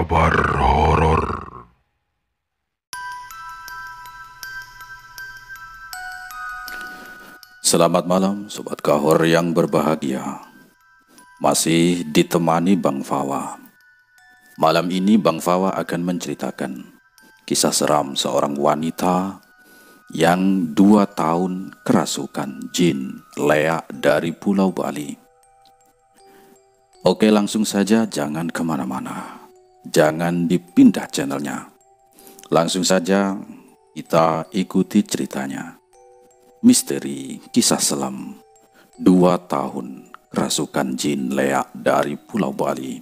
kabar horor. Selamat malam Sobat Kahor yang berbahagia. Masih ditemani Bang Fawa. Malam ini Bang Fawa akan menceritakan kisah seram seorang wanita yang 2 tahun kerasukan jin leak dari Pulau Bali. Oke, langsung saja, jangan kemana-mana. Jangan dipindah channelnya. Langsung saja kita ikuti ceritanya. Misteri kisah selam 2 tahun kerasukan jin leak dari Pulau Bali.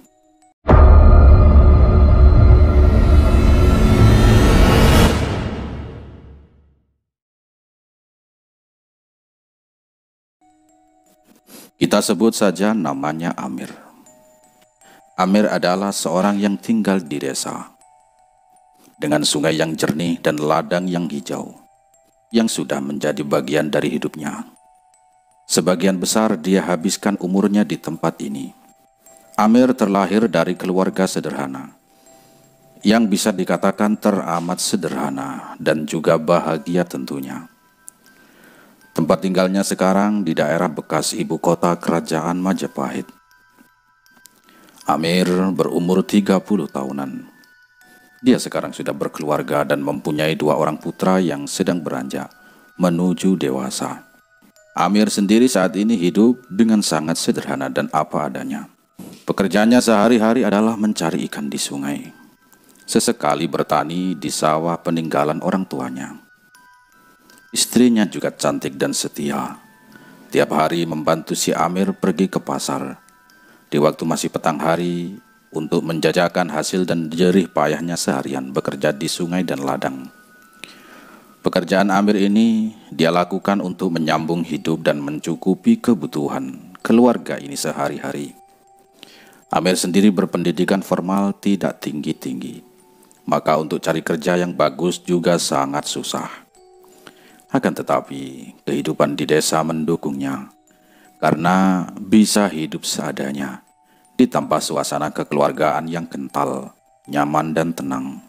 Kita sebut saja namanya Amir. Amir adalah seorang yang tinggal di desa dengan sungai yang jernih dan ladang yang hijau yang sudah menjadi bagian dari hidupnya. Sebagian besar dia habiskan umurnya di tempat ini. Amir terlahir dari keluarga sederhana yang bisa dikatakan teramat sederhana dan juga bahagia tentunya. Tempat tinggalnya sekarang di daerah bekas ibu kota kerajaan Majapahit. Amir berumur 30 tahunan. Dia sekarang sudah berkeluarga dan mempunyai 2 orang putra yang sedang beranjak menuju dewasa. Amir sendiri saat ini hidup dengan sangat sederhana dan apa adanya. Pekerjaannya sehari-hari adalah mencari ikan di sungai. Sesekali bertani di sawah peninggalan orang tuanya. Istrinya juga cantik dan setia. Tiap hari membantu si Amir pergi ke pasar di waktu masih petang hari untuk menjajakan hasil dan jerih payahnya seharian bekerja di sungai dan ladang. Pekerjaan Amir ini dia lakukan untuk menyambung hidup dan mencukupi kebutuhan keluarga ini sehari-hari. Amir sendiri berpendidikan formal tidak tinggi-tinggi, maka untuk cari kerja yang bagus juga sangat susah. Akan tetapi kehidupan di desa mendukungnya karena bisa hidup seadanya ditambah suasana kekeluargaan yang kental, nyaman dan tenang.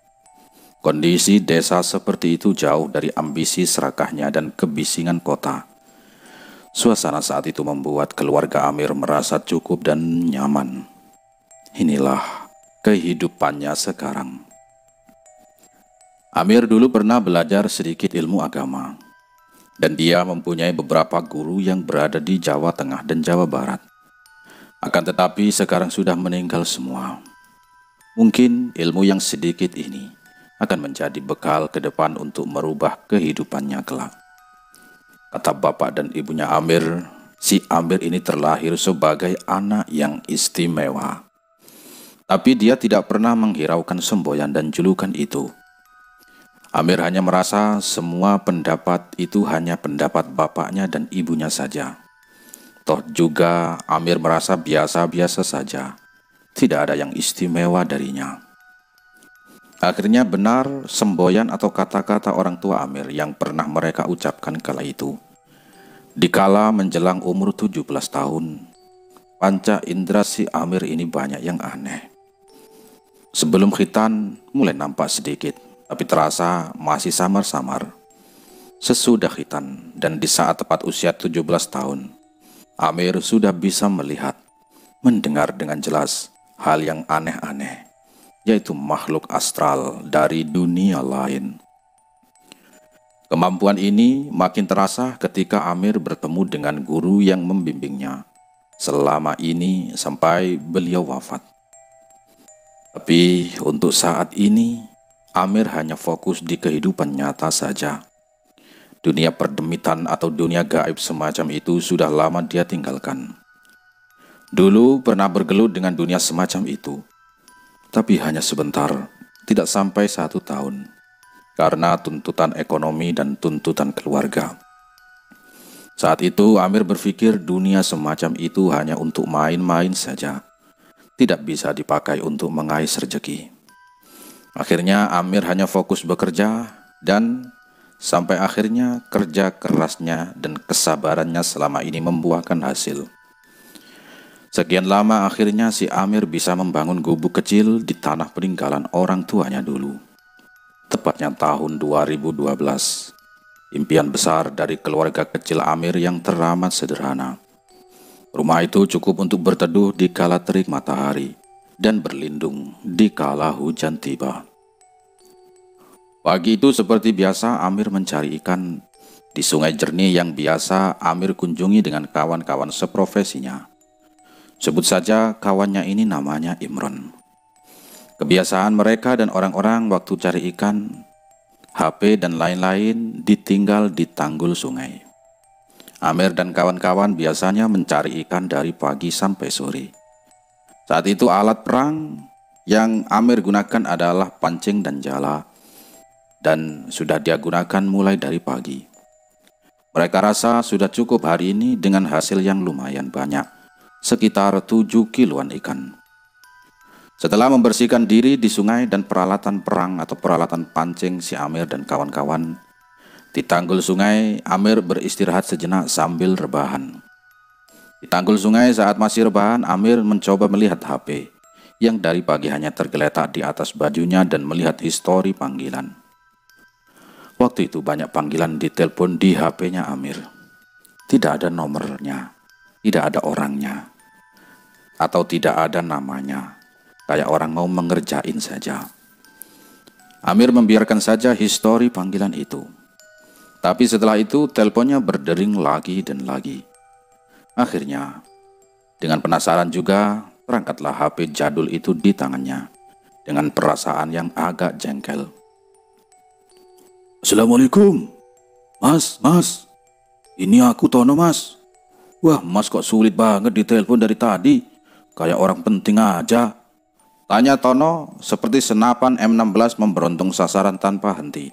Kondisi desa seperti itu jauh dari ambisi serakahnya dan kebisingan kota. Suasana saat itu membuat keluarga Amir merasa cukup dan nyaman. Inilah kehidupannya sekarang. Amir dulu pernah belajar sedikit ilmu agama, dan dia mempunyai beberapa guru yang berada di Jawa Tengah dan Jawa Barat. Akan tetapi sekarang sudah meninggal semua. Mungkin ilmu yang sedikit ini akan menjadi bekal ke depan untuk merubah kehidupannya kelak. Kata bapak dan ibunya Amir, si Amir ini terlahir sebagai anak yang istimewa. Tapi dia tidak pernah menghiraukan semboyan dan julukan itu. Amir hanya merasa semua pendapat itu hanya pendapat bapaknya dan ibunya saja. Toh juga Amir merasa biasa-biasa saja, tidak ada yang istimewa darinya. Akhirnya benar semboyan atau kata-kata orang tua Amir yang pernah mereka ucapkan kala itu. Dikala menjelang umur 17 tahun, panca indera si Amir ini banyak yang aneh. Sebelum khitan mulai nampak sedikit, tapi terasa masih samar-samar. Sesudah khitan dan di saat tepat usia 17 tahun, Amir sudah bisa melihat, mendengar dengan jelas hal yang aneh-aneh, yaitu makhluk astral dari dunia lain. Kemampuan ini makin terasa ketika Amir bertemu dengan guru yang membimbingnya selama ini sampai beliau wafat. Tapi untuk saat ini, Amir hanya fokus di kehidupan nyata saja. Dunia perdemitan atau dunia gaib semacam itu sudah lama dia tinggalkan. Dulu pernah bergelut dengan dunia semacam itu, tapi hanya sebentar, tidak sampai 1 tahun, karena tuntutan ekonomi dan tuntutan keluarga. Saat itu Amir berpikir dunia semacam itu hanya untuk main-main saja, tidak bisa dipakai untuk mengais rezeki. Akhirnya Amir hanya fokus bekerja dan sampai akhirnya kerja kerasnya dan kesabarannya selama ini membuahkan hasil. Sekian lama akhirnya si Amir bisa membangun gubuk kecil di tanah peninggalan orang tuanya dulu. Tepatnya tahun 2012. Impian besar dari keluarga kecil Amir yang teramat sederhana. Rumah itu cukup untuk berteduh di kala terik matahari dan berlindung di kala hujan tiba. Pagi itu seperti biasa Amir mencari ikan di sungai jernih yang biasa Amir kunjungi dengan kawan-kawan seprofesinya. Sebut saja kawannya ini namanya Imron. Kebiasaan mereka dan orang-orang waktu cari ikan, HP dan lain-lain ditinggal di tanggul sungai. Amir dan kawan-kawan biasanya mencari ikan dari pagi sampai sore. Saat itu alat perang yang Amir gunakan adalah pancing dan jala, dan sudah dia gunakan mulai dari pagi. Mereka rasa sudah cukup hari ini dengan hasil yang lumayan banyak, sekitar 7 kiloan ikan. Setelah membersihkan diri di sungai dan peralatan perang atau peralatan pancing si Amir dan kawan-kawan, di tanggul sungai Amir beristirahat sejenak sambil rebahan. Di tanggul sungai saat masih rebahan, Amir mencoba melihat HP yang dari pagi hanya tergeletak di atas bajunya dan melihat histori panggilan. Waktu itu banyak panggilan ditelepon di HP-nya Amir. Tidak ada nomornya, tidak ada orangnya, atau tidak ada namanya. Kayak orang mau mengerjain saja. Amir membiarkan saja histori panggilan itu. Tapi setelah itu teleponnya berdering lagi dan lagi. Akhirnya, dengan penasaran juga, terangkatlah HP jadul itu di tangannya dengan perasaan yang agak jengkel. Assalamualaikum. Mas. Ini aku Tono, Mas. Wah, Mas kok sulit banget ditelepon dari tadi. Kayak orang penting aja. Tanya Tono seperti senapan M16 memberuntung sasaran tanpa henti.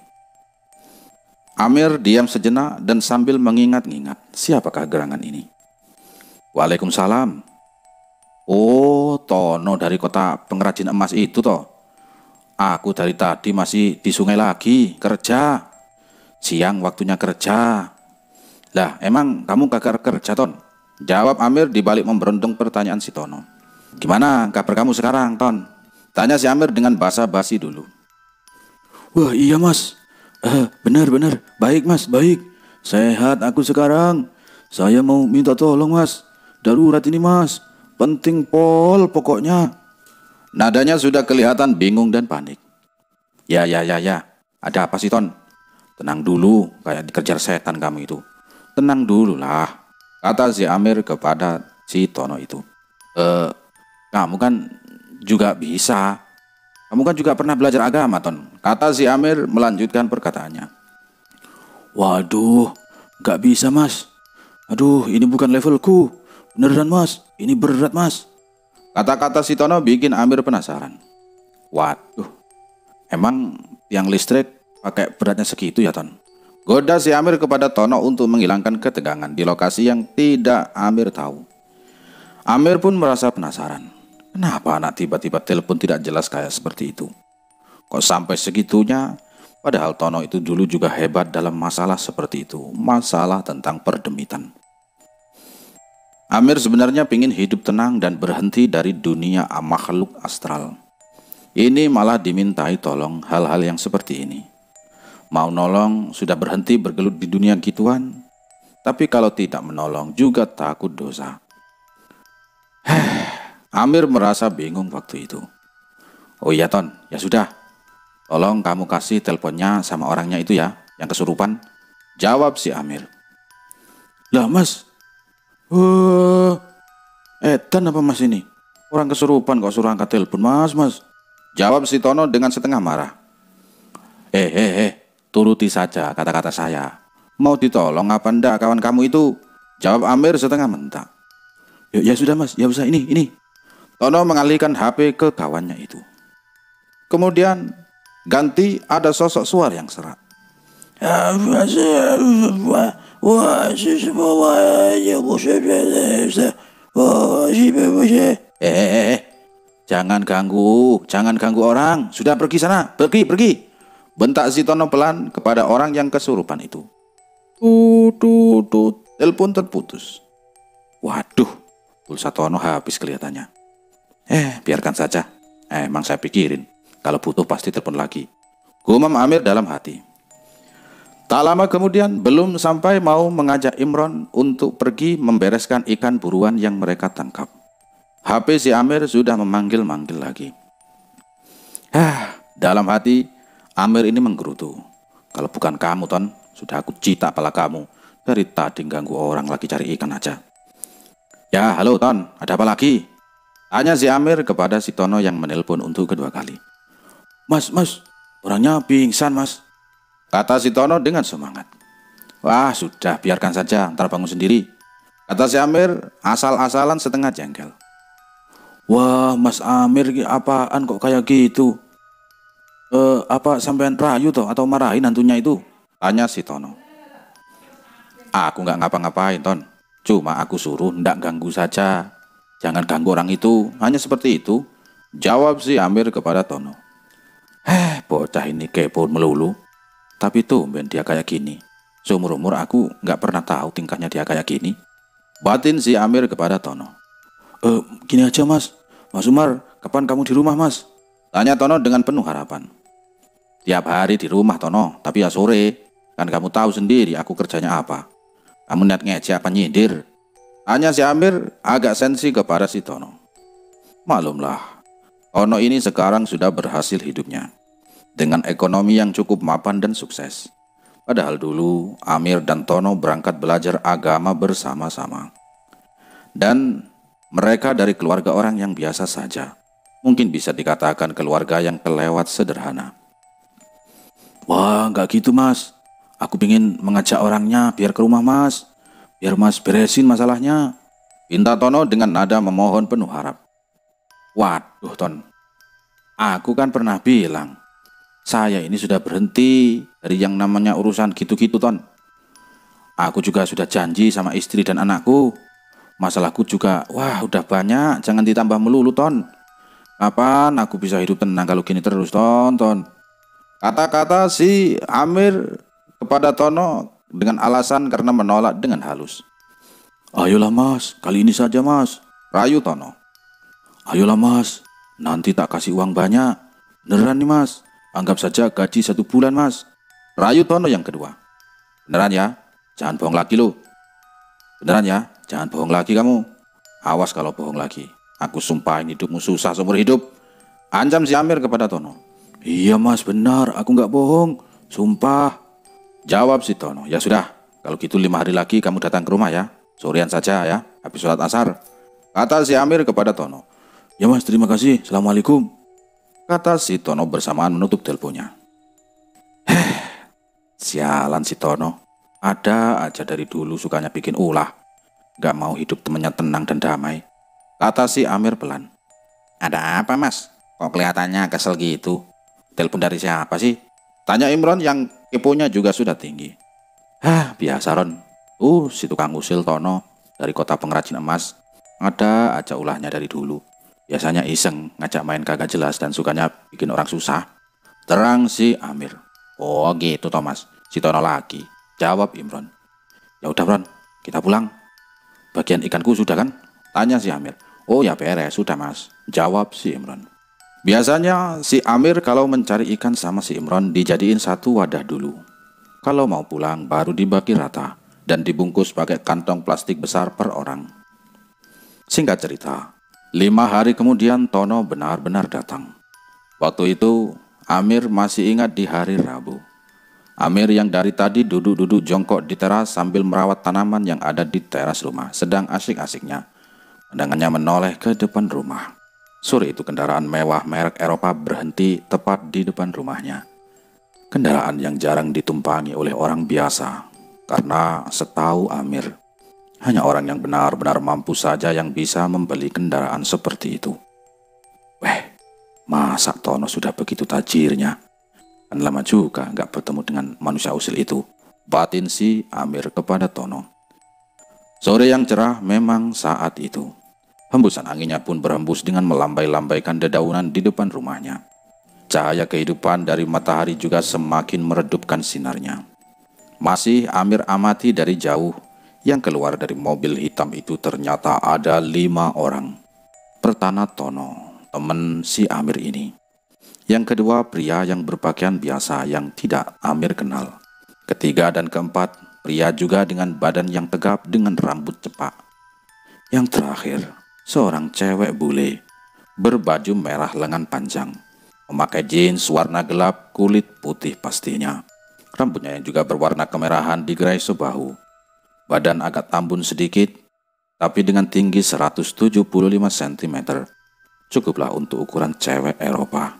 Amir diam sejenak dan sambil mengingat-ingat siapakah gerangan ini. Waalaikumsalam. Oh, Tono dari kota pengrajin emas itu toh. Aku dari tadi masih di sungai lagi, kerja. Siang waktunya kerja. Lah, emang kamu kagak kerja, Ton? Jawab Amir dibalik memberuntung pertanyaan si Tono. Gimana kabar kamu sekarang, Ton? Tanya si Amir dengan basa-basi dulu. Wah, iya, Mas. Benar. Baik, Mas, baik. Sehat aku sekarang. Saya mau minta tolong, Mas. Darurat ini, Mas. Penting pol pokoknya. Nadanya sudah kelihatan bingung dan panik. Ya. Ada apa sih, Ton? Tenang dulu, kayak dikejar setan kamu itu. Tenang dulu lah, kata si Amir kepada si Tono itu. Kamu kan juga bisa. Kamu kan juga pernah belajar agama, Ton. Kata si Amir melanjutkan perkataannya. Waduh, gak bisa, Mas. Aduh, ini bukan levelku. Beneran, Mas. Ini berat, Mas. Kata-kata si Tono bikin Amir penasaran. Waduh, emang tiang listrik pakai beratnya segitu ya, Ton? Goda si Amir kepada Tono untuk menghilangkan ketegangan di lokasi yang tidak Amir tahu. Amir pun merasa penasaran. Kenapa anak tiba-tiba telepon tidak jelas kayak seperti itu? Kok sampai segitunya? Padahal Tono itu dulu juga hebat dalam masalah seperti itu. Masalah tentang perdemitan. Amir sebenarnya ingin hidup tenang dan berhenti dari dunia makhluk astral. Ini malah dimintai tolong hal-hal yang seperti ini. Mau nolong sudah berhenti bergelut di dunia gituan. Tapi kalau tidak menolong juga takut dosa. Amir merasa bingung waktu itu. Oh iya, Ton, ya sudah. Tolong kamu kasih teleponnya sama orangnya itu ya, yang kesurupan. Jawab si Amir. Lah, Mas. Edan apa Mas ini? Orang kesurupan kok suruh angkat telepon, Mas. Jawab si Tono dengan setengah marah. Turuti saja kata-kata saya. Mau ditolong apa ndak kawan kamu itu? Jawab Amir setengah mentak. Ya sudah, Mas, ya usah ini. Tono mengalihkan HP ke kawannya itu. Kemudian ganti ada sosok suara yang serak. Jangan ganggu orang. Sudah pergi sana, pergi. Bentak si Tono pelan kepada orang yang kesurupan itu. Telepon terputus. Waduh, Pulsa Tono habis kelihatannya. Biarkan saja. Emang saya pikirin, kalau butuh pasti telepon lagi, gumam Amir dalam hati. Tak lama kemudian, belum sampai mau mengajak Imron untuk pergi membereskan ikan buruan yang mereka tangkap, HP si Amir sudah memanggil-manggil lagi. Dalam hati, Amir ini menggerutu. Kalau bukan kamu, Ton, sudah aku cita pala kamu. Dari tadi ganggu orang lagi cari ikan aja. Ya, halo Ton, ada apa lagi? Tanya si Amir kepada si Tono yang menelpon untuk kedua kali. Mas, orangnya pingsan mas, kata si Tono dengan semangat. Wah sudah, biarkan saja, ntar bangun sendiri, kata si Amir asal-asalan setengah jengkel. Wah Mas Amir, apaan kok kayak gitu? Apa sampean rayu toh atau marahin hantunya itu? Tanya si Tono. Aku nggak ngapa-ngapain Ton, cuma aku suruh ndak ganggu saja. Jangan ganggu orang itu, hanya seperti itu, jawab si Amir kepada Tono. Bocah ini kepo melulu, tapi tumben dia kayak gini. Seumur-umur aku nggak pernah tahu tingkahnya dia kayak gini, batin si Amir kepada Tono. Gini aja mas Umar, kapan kamu di rumah mas? Tanya Tono dengan penuh harapan. Tiap hari di rumah Tono, tapi ya sore, kan kamu tahu sendiri aku kerjanya apa. Kamu niat ngejek apa nyindir? Tanya si Amir agak sensi kepada si Tono. Maklumlah, Tono ini sekarang sudah berhasil hidupnya, dengan ekonomi yang cukup mapan dan sukses. Padahal dulu Amir dan Tono berangkat belajar agama bersama-sama. Dan mereka dari keluarga orang yang biasa saja. Mungkin bisa dikatakan keluarga yang kelewat sederhana. Wah nggak gitu mas, aku ingin mengajak orangnya biar ke rumah mas. Biar mas beresin masalahnya, pinta Tono dengan nada memohon penuh harap. Waduh Ton, aku kan pernah bilang, saya ini sudah berhenti dari yang namanya urusan gitu-gitu Ton. Aku juga sudah janji sama istri dan anakku. Masalahku juga, udah banyak, jangan ditambah melulu Ton. Kapan aku bisa hidup tenang kalau gini terus Ton? Kata-kata si Amir kepada Tono dengan alasan karena menolak dengan halus. Ayolah mas, kali ini saja mas, rayu Tono. Ayolah mas, nanti tak kasih uang banyak. Beneran nih mas, anggap saja gaji 1 bulan mas, rayu Tono yang kedua. Beneran ya, jangan bohong lagi lo. Beneran ya, jangan bohong lagi kamu. Awas kalau bohong lagi, aku sumpahin hidupmu susah seumur hidup, ancam si Amir kepada Tono. Iya mas, benar, aku nggak bohong, sumpah, jawab si Tono. Ya sudah, kalau gitu 5 hari lagi kamu datang ke rumah ya. Sorean saja ya, habis sholat asar, kata si Amir kepada Tono. Ya mas, terima kasih, assalamualaikum, kata si Tono bersamaan menutup teleponnya. Sialan si Tono, ada aja dari dulu sukanya bikin ulah. Gak mau hidup temennya tenang dan damai, kata si Amir pelan. Ada apa mas, kok kelihatannya kesel gitu? Telepon dari siapa sih? Tanya Imron yang keponya juga sudah tinggi. Biasa Ron. Si tukang usil Tono dari kota pengrajin emas. Ada aja ulahnya dari dulu. Biasanya iseng, ngajak main kagak jelas dan sukanya bikin orang susah, terang si Amir. Oh gitu Thomas, si Tono lagi, jawab Imron. Ya udah Ron, kita pulang. Bagian ikanku sudah kan? Tanya si Amir. Oh ya beres, sudah mas, jawab si Imron. Biasanya si Amir kalau mencari ikan sama si Imron dijadiin satu wadah dulu. Kalau mau pulang baru dibagi rata dan dibungkus pakai kantong plastik besar per orang. Singkat cerita, 5 hari kemudian Tono benar-benar datang. Waktu itu Amir masih ingat di hari Rabu. Amir yang dari tadi duduk-duduk jongkok di teras sambil merawat tanaman yang ada di teras rumah, sedang asik-asiknya. Pandangannya menoleh ke depan rumah. Sore itu kendaraan mewah merek Eropa berhenti tepat di depan rumahnya. Kendaraan yang jarang ditumpangi oleh orang biasa, karena setahu Amir, hanya orang yang benar-benar mampu saja yang bisa membeli kendaraan seperti itu. Masa Tono sudah begitu tajirnya? Kan lama juga nggak bertemu dengan manusia usil itu, batin si Amir kepada Tono. Sore yang cerah memang saat itu. Hembusan anginnya pun berhembus dengan melambai-lambaikan dedaunan di depan rumahnya. Cahaya kehidupan dari matahari juga semakin meredupkan sinarnya. Masih Amir amati dari jauh Yang keluar dari mobil hitam itu ternyata ada 5 orang. Pertama Tono, teman si Amir ini. Yang kedua pria yang berpakaian biasa yang tidak Amir kenal. Ketiga dan keempat, pria juga dengan badan yang tegap dengan rambut cepak. Yang terakhir, seorang cewek bule, berbaju merah lengan panjang, memakai jeans warna gelap, kulit putih pastinya. Rambutnya yang juga berwarna kemerahan digerai sebahu. Badan agak tambun sedikit, tapi dengan tinggi 175 cm. Cukuplah untuk ukuran cewek Eropa.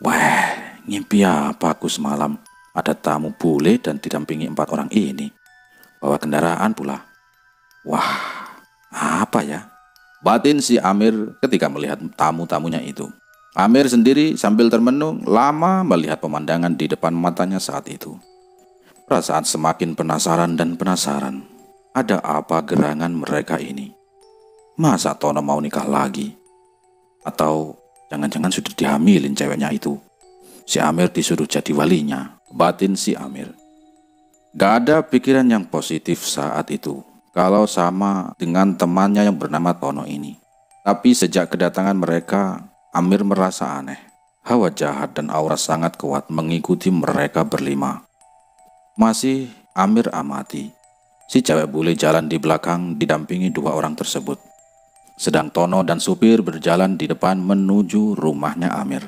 Wah, ngimpi apa aku semalam? Ada tamu bule dan didampingi 4 orang ini. Bawa kendaraan pula. Wah, apa ya? Batin si Amir ketika melihat tamu-tamunya itu. Amir sendiri sambil termenung lama melihat pemandangan di depan matanya saat itu. Perasaan semakin penasaran dan penasaran. Ada apa gerangan mereka ini? Masa Tono mau nikah lagi? Atau jangan-jangan sudah dihamilin ceweknya itu? Si Amir disuruh jadi walinya. Batin si Amir. Gak ada pikiran yang positif saat itu kalau sama dengan temannya yang bernama Tono ini. Tapi sejak kedatangan mereka, Amir merasa aneh. Hawa jahat dan aura sangat kuat mengikuti mereka berlima. Masih Amir amati, si cewek bule jalan di belakang didampingi 2 orang tersebut. Sedang Tono dan supir berjalan di depan menuju rumahnya Amir.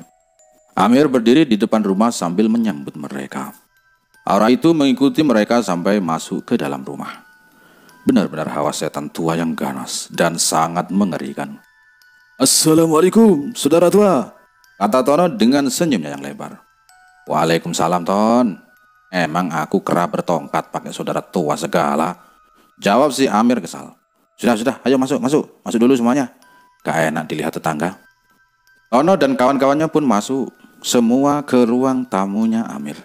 Amir berdiri di depan rumah sambil menyambut mereka. Aura itu mengikuti mereka sampai masuk ke dalam rumah. Benar-benar hawa setan tua yang ganas dan sangat mengerikan. "Assalamualaikum, saudara tua," kata Tono dengan senyumnya yang lebar. "Waalaikumsalam, Ton. Emang aku kera bertongkat pakai saudara tua segala?" jawab si Amir kesal. Sudah, ayo masuk dulu semuanya. Gak enak dilihat tetangga." Tono dan kawan-kawannya pun masuk, semua ke ruang tamunya Amir.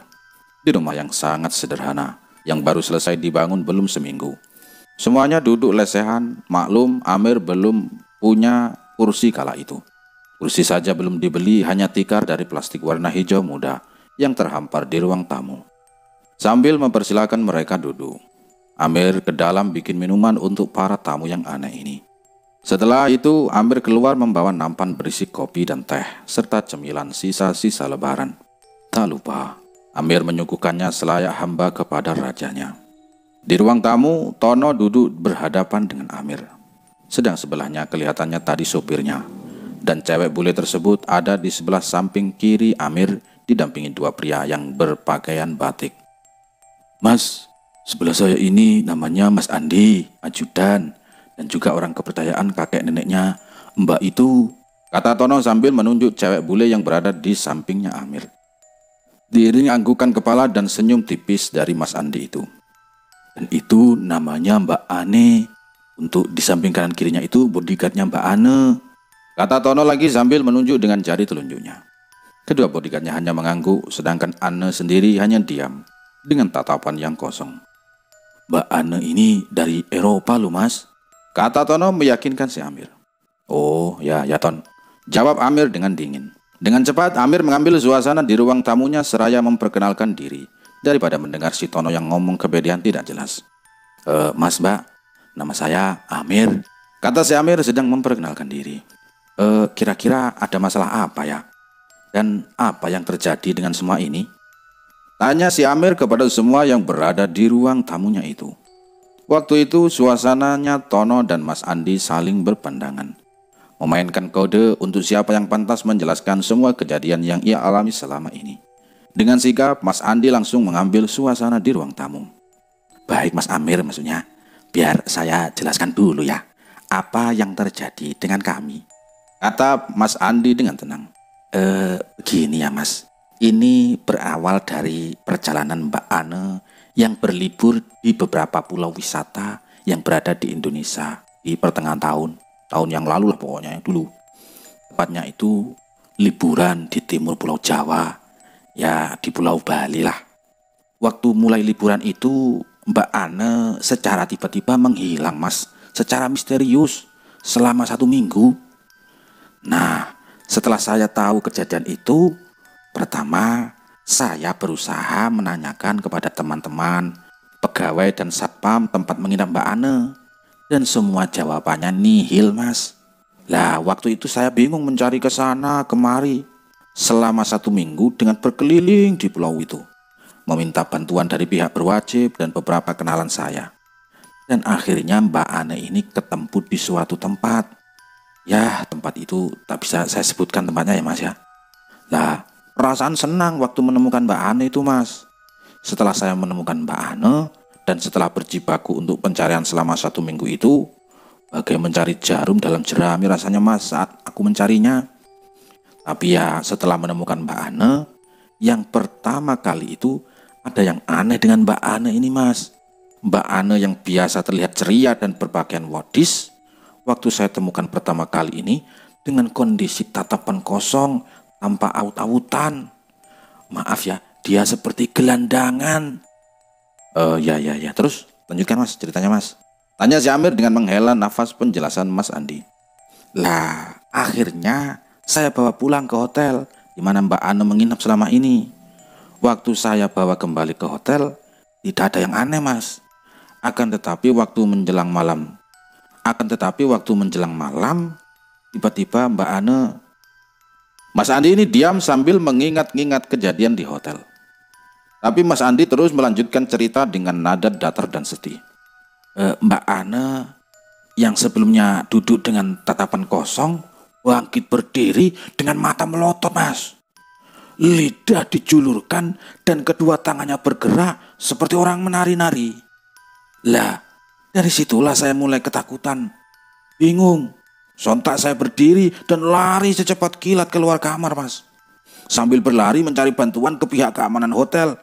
Di rumah yang sangat sederhana, yang baru selesai dibangun belum seminggu. Semuanya duduk lesehan, maklum Amir belum punya kursi kala itu. Kursi saja belum dibeli, hanya tikar dari plastik warna hijau muda yang terhampar di ruang tamu. Sambil mempersilahkan mereka duduk, Amir ke dalam bikin minuman untuk para tamu yang aneh ini. Setelah itu, Amir keluar membawa nampan berisi kopi dan teh, serta cemilan sisa-sisa lebaran. Tak lupa, Amir menyuguhkannya selayak hamba kepada rajanya. Di ruang tamu, Tono duduk berhadapan dengan Amir. Sedang sebelahnya kelihatannya tadi sopirnya. Dan cewek bule tersebut ada di sebelah samping kiri Amir didampingi 2 pria yang berpakaian batik. "Mas, sebelah saya ini namanya Mas Andi, ajudan, dan juga orang kepercayaan kakek neneknya Mbak itu," kata Tono sambil menunjuk cewek bule yang berada di sampingnya Amir. Diiringi anggukan kepala dan senyum tipis dari Mas Andi itu. "Dan itu namanya Mbak Ane. Untuk di samping kanan kirinya itu bodyguardnya Mbak Ane," kata Tono lagi sambil menunjuk dengan jari telunjuknya. Kedua bodyguardnya hanya mengangguk, sedangkan Ane sendiri hanya diam dengan tatapan yang kosong. "Mbak Ane ini dari Eropa loh, Mas," kata Tono meyakinkan si Amir. "Oh ya Ton," jawab Amir dengan dingin. Dengan cepat Amir mengambil suasana di ruang tamunya seraya memperkenalkan diri daripada mendengar si Tono yang ngomong kepedean tidak jelas. Mas Mbak, nama saya Amir," kata si Amir sedang memperkenalkan diri. Kira-kira ada masalah apa ya? Dan apa yang terjadi dengan semua ini?" tanya si Amir kepada semua yang berada di ruang tamunya itu. Waktu itu suasananya Tono dan Mas Andi saling berpandangan, memainkan kode untuk siapa yang pantas menjelaskan semua kejadian yang ia alami selama ini. Dengan sigap, Mas Andi langsung mengambil suasana di ruang tamu. "Baik Mas Amir, maksudnya, biar saya jelaskan dulu ya, apa yang terjadi dengan kami," kata Mas Andi dengan tenang. Begini ya Mas, ini berawal dari perjalanan Mbak Ane yang berlibur di beberapa pulau wisata yang berada di Indonesia di pertengahan tahun yang lalu lah pokoknya, yang dulu. Tepatnya itu liburan di timur Pulau Jawa, ya di Pulau Bali lah. Waktu mulai liburan itu Mbak Ane secara tiba-tiba menghilang Mas, secara misterius selama 1 minggu. Nah, setelah saya tahu kejadian itu, pertama saya berusaha menanyakan kepada teman-teman pegawai dan satpam tempat menginap Mbak Ane. Dan semua jawabannya nihil, Mas. Lah, waktu itu saya bingung mencari ke sana kemari selama 1 minggu dengan berkeliling di pulau itu, meminta bantuan dari pihak berwajib dan beberapa kenalan saya. Dan akhirnya Mbak Ane ini ketemu di suatu tempat. Ya, tempat itu tak bisa saya sebutkan tempatnya ya, Mas ya. Lah, perasaan senang waktu menemukan Mbak Ane itu, Mas. Setelah saya menemukan Mbak Ane dan setelah berjibaku untuk pencarian selama 1 minggu itu, bagai mencari jarum dalam jerami rasanya, Mas, saat aku mencarinya. Tapi ya setelah menemukan Mbak Ane, yang pertama kali itu ada yang aneh dengan Mbak Ane ini, Mas. Mbak Ane yang biasa terlihat ceria dan berpakaian modis, waktu saya temukan pertama kali ini dengan kondisi tatapan kosong tanpa aut-autan. Maaf ya, dia seperti gelandangan. Ya. Terus lanjutkan, Mas, ceritanya, Mas. Tanya si Amir dengan menghela nafas penjelasan Mas Andi. Lah, akhirnya saya bawa pulang ke hotel di mana Mbak Ane menginap selama ini. Waktu saya bawa kembali ke hotel, tidak ada yang aneh, Mas. Akan tetapi waktu menjelang malam, tiba-tiba Mbak Ane... Mas Andi ini diam sambil mengingat-ingat kejadian di hotel. Tapi Mas Andi terus melanjutkan cerita dengan nada datar dan sedih. Mbak Ane yang sebelumnya duduk dengan tatapan kosong, bangkit berdiri dengan mata melotot, Mas. Lidah dijulurkan dan kedua tangannya bergerak seperti orang menari-nari. Lah, dari situlah saya mulai ketakutan. Bingung. Sontak saya berdiri dan lari secepat kilat keluar kamar, Mas. Sambil berlari mencari bantuan ke pihak keamanan hotel.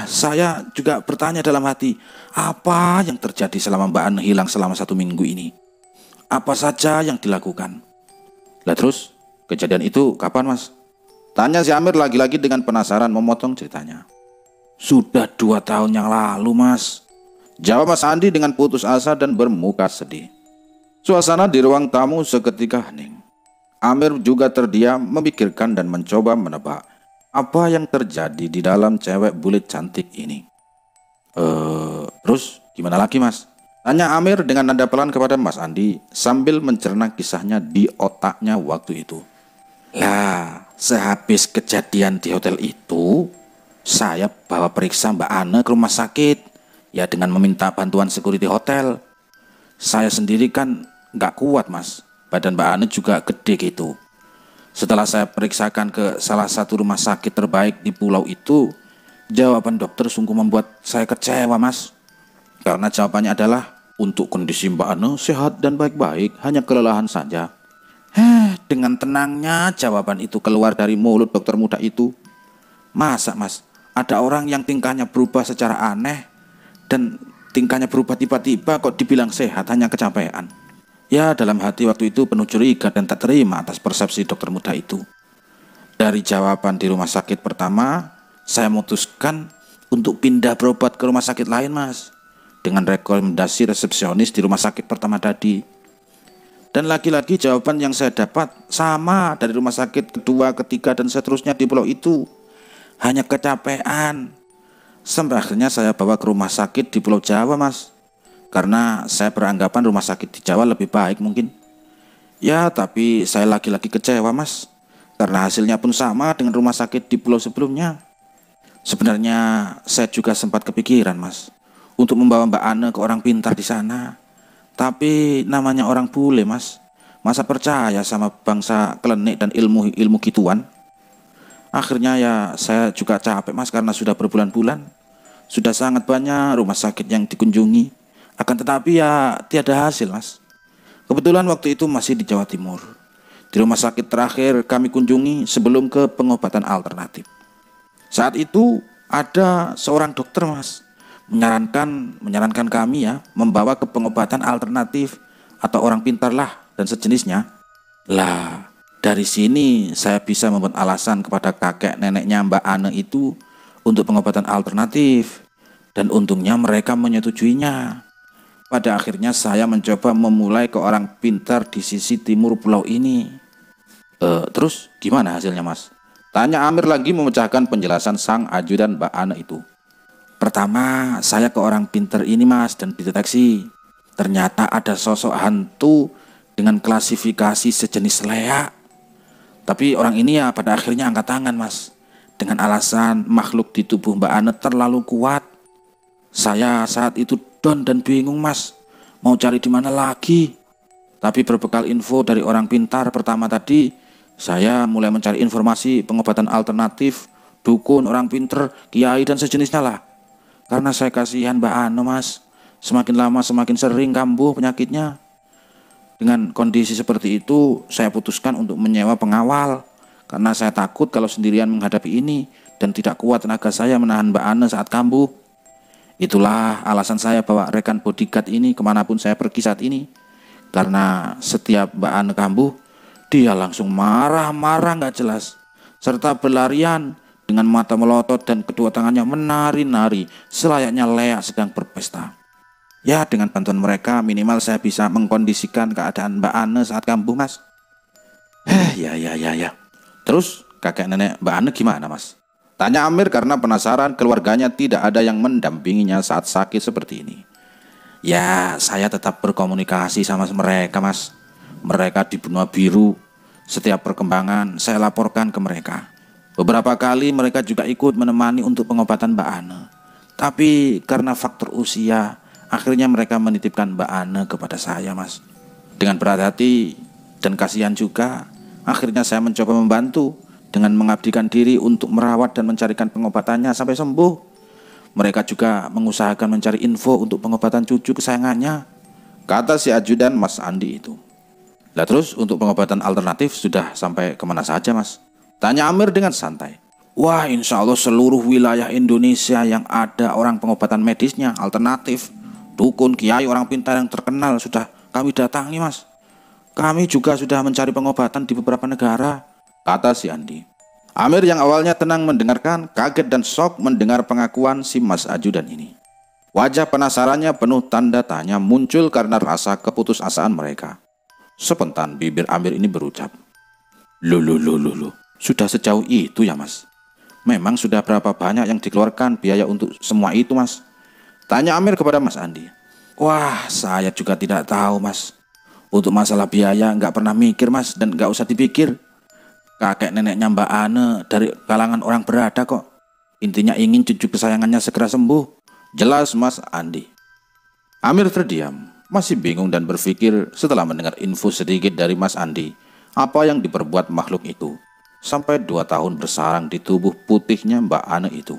Saya juga bertanya dalam hati, apa yang terjadi selama Mbak Ane hilang selama 1 minggu ini? Apa saja yang dilakukan? Lah terus, kejadian itu kapan, Mas? Tanya si Amir lagi-lagi dengan penasaran memotong ceritanya. Sudah 2 tahun yang lalu, Mas. Jawab Mas Andi dengan putus asa dan bermuka sedih. Suasana di ruang tamu seketika hening. Amir juga terdiam memikirkan dan mencoba menebak apa yang terjadi di dalam cewek bulit cantik ini. Terus gimana lagi, Mas? Tanya Amir dengan nada pelan kepada Mas Andi sambil mencerna kisahnya di otaknya waktu itu. Lah, sehabis kejadian di hotel itu, saya bawa periksa Mbak Ane ke rumah sakit. Ya dengan meminta bantuan security hotel. Saya sendiri kan gak kuat, Mas. Badan Mbak Ane juga gede gitu. Setelah saya periksakan ke salah satu rumah sakit terbaik di pulau itu, jawaban dokter sungguh membuat saya kecewa, Mas. Karena jawabannya adalah, untuk kondisi Mbak Ane sehat dan baik-baik, hanya kelelahan saja. Dengan tenangnya jawaban itu keluar dari mulut dokter muda itu. Masa, Mas, ada orang yang tingkahnya berubah secara aneh, dan tingkahnya berubah tiba-tiba kok dibilang sehat hanya kecapean. Ya, dalam hati waktu itu penuh curiga dan tak terima atas persepsi dokter muda itu. Dari jawaban di rumah sakit pertama, saya memutuskan untuk pindah berobat ke rumah sakit lain, Mas. Dengan rekomendasi resepsionis di rumah sakit pertama tadi. Dan lagi-lagi jawaban yang saya dapat sama dari rumah sakit kedua, ketiga, dan seterusnya di pulau itu. Hanya kecapean. Sampai akhirnya saya bawa ke rumah sakit di Pulau Jawa, Mas. Karena saya beranggapan rumah sakit di Jawa lebih baik mungkin. Ya, tapi saya lagi-lagi kecewa, Mas. Karena hasilnya pun sama dengan rumah sakit di pulau sebelumnya. Sebenarnya saya juga sempat kepikiran, Mas, untuk membawa Mbak Ane ke orang pintar di sana. Tapi namanya orang bule, Mas. Masa percaya sama bangsa klenik dan ilmu gituan? Akhirnya ya saya juga capek, Mas, karena sudah berbulan-bulan. Sudah sangat banyak rumah sakit yang dikunjungi. Akan tetapi ya tiada hasil, Mas. Kebetulan waktu itu masih di Jawa Timur. Di rumah sakit terakhir kami kunjungi sebelum ke pengobatan alternatif. Saat itu ada seorang dokter, Mas, menyarankan kami ya membawa ke pengobatan alternatif atau orang pintar lah dan sejenisnya. Lah, dari sini saya bisa membuat alasan kepada kakek neneknya Mbak Ane itu untuk pengobatan alternatif. Dan untungnya mereka menyetujuinya. Pada akhirnya saya mencoba memulai ke orang pintar di sisi timur pulau ini. Terus gimana hasilnya, Mas? Tanya Amir lagi memecahkan penjelasan sang ajudan Mbak Ane itu. Pertama, saya ke orang pinter ini mas dan dideteksi. Ternyata ada sosok hantu dengan klasifikasi sejenis leak. Tapi orang ini ya pada akhirnya angkat tangan mas, dengan alasan makhluk di tubuh Mbak Ane terlalu kuat. Saya saat itu down dan bingung mas, mau cari di mana lagi. Tapi berbekal info dari orang pintar pertama tadi, saya mulai mencari informasi pengobatan alternatif, dukun, orang pinter, kiai dan sejenisnya lah. Karena saya kasihan Mbak Ane mas, semakin lama semakin sering kambuh penyakitnya. Dengan kondisi seperti itu, saya putuskan untuk menyewa pengawal. Karena saya takut kalau sendirian menghadapi ini dan tidak kuat tenaga saya menahan Mbak Ane saat kambuh. Itulah alasan saya bawa rekan bodyguard ini kemanapun saya pergi saat ini. Karena setiap Mbak Ane kambuh, dia langsung marah-marah gak jelas, serta berlarian dengan mata melotot dan kedua tangannya menari-nari selayaknya leak sedang berpesta. Ya, dengan bantuan mereka minimal saya bisa mengkondisikan keadaan Mbak Ane saat kambuh mas. Ya. Terus kakek nenek Mbak Ane gimana mas? Tanya Amir karena penasaran keluarganya tidak ada yang mendampinginya saat sakit seperti ini. Ya, saya tetap berkomunikasi sama mereka mas. Mereka di benua biru. Setiap perkembangan saya laporkan ke mereka. Beberapa kali mereka juga ikut menemani untuk pengobatan Mbak Ane. Tapi karena faktor usia, akhirnya mereka menitipkan Mbak Ane kepada saya mas. Dengan berat hati dan kasihan juga, akhirnya saya mencoba membantu dengan mengabdikan diri untuk merawat dan mencarikan pengobatannya sampai sembuh. Mereka juga mengusahakan mencari info untuk pengobatan cucu kesayangannya, kata si ajudan Mas Andi itu. Lah terus untuk pengobatan alternatif sudah sampai kemana saja mas? Tanya Amir dengan santai. Wah, insya Allah seluruh wilayah Indonesia yang ada orang pengobatan medisnya alternatif, dukun, kiai, orang pintar yang terkenal sudah kami datangi mas. Kami juga sudah mencari pengobatan di beberapa negara, kata si Andi. Amir yang awalnya tenang mendengarkan, kaget dan shock mendengar pengakuan si Mas Ajudan ini. Wajah penasarannya penuh tanda tanya muncul karena rasa keputusasaan mereka. Spontan bibir Amir ini berucap, Loh, sudah sejauh itu ya mas? Memang sudah berapa banyak yang dikeluarkan biaya untuk semua itu mas? Tanya Amir kepada Mas Andi. Wah, saya juga tidak tahu mas. Untuk masalah biaya nggak pernah mikir mas, dan nggak usah dipikir. Kakek neneknya Mbak Ane dari kalangan orang berada kok. Intinya ingin cucu kesayangannya segera sembuh. Jelas Mas Andi. Amir terdiam, masih bingung dan berpikir setelah mendengar info sedikit dari Mas Andi. Apa yang diperbuat makhluk itu sampai 2 tahun bersarang di tubuh putihnya Mbak Ane itu.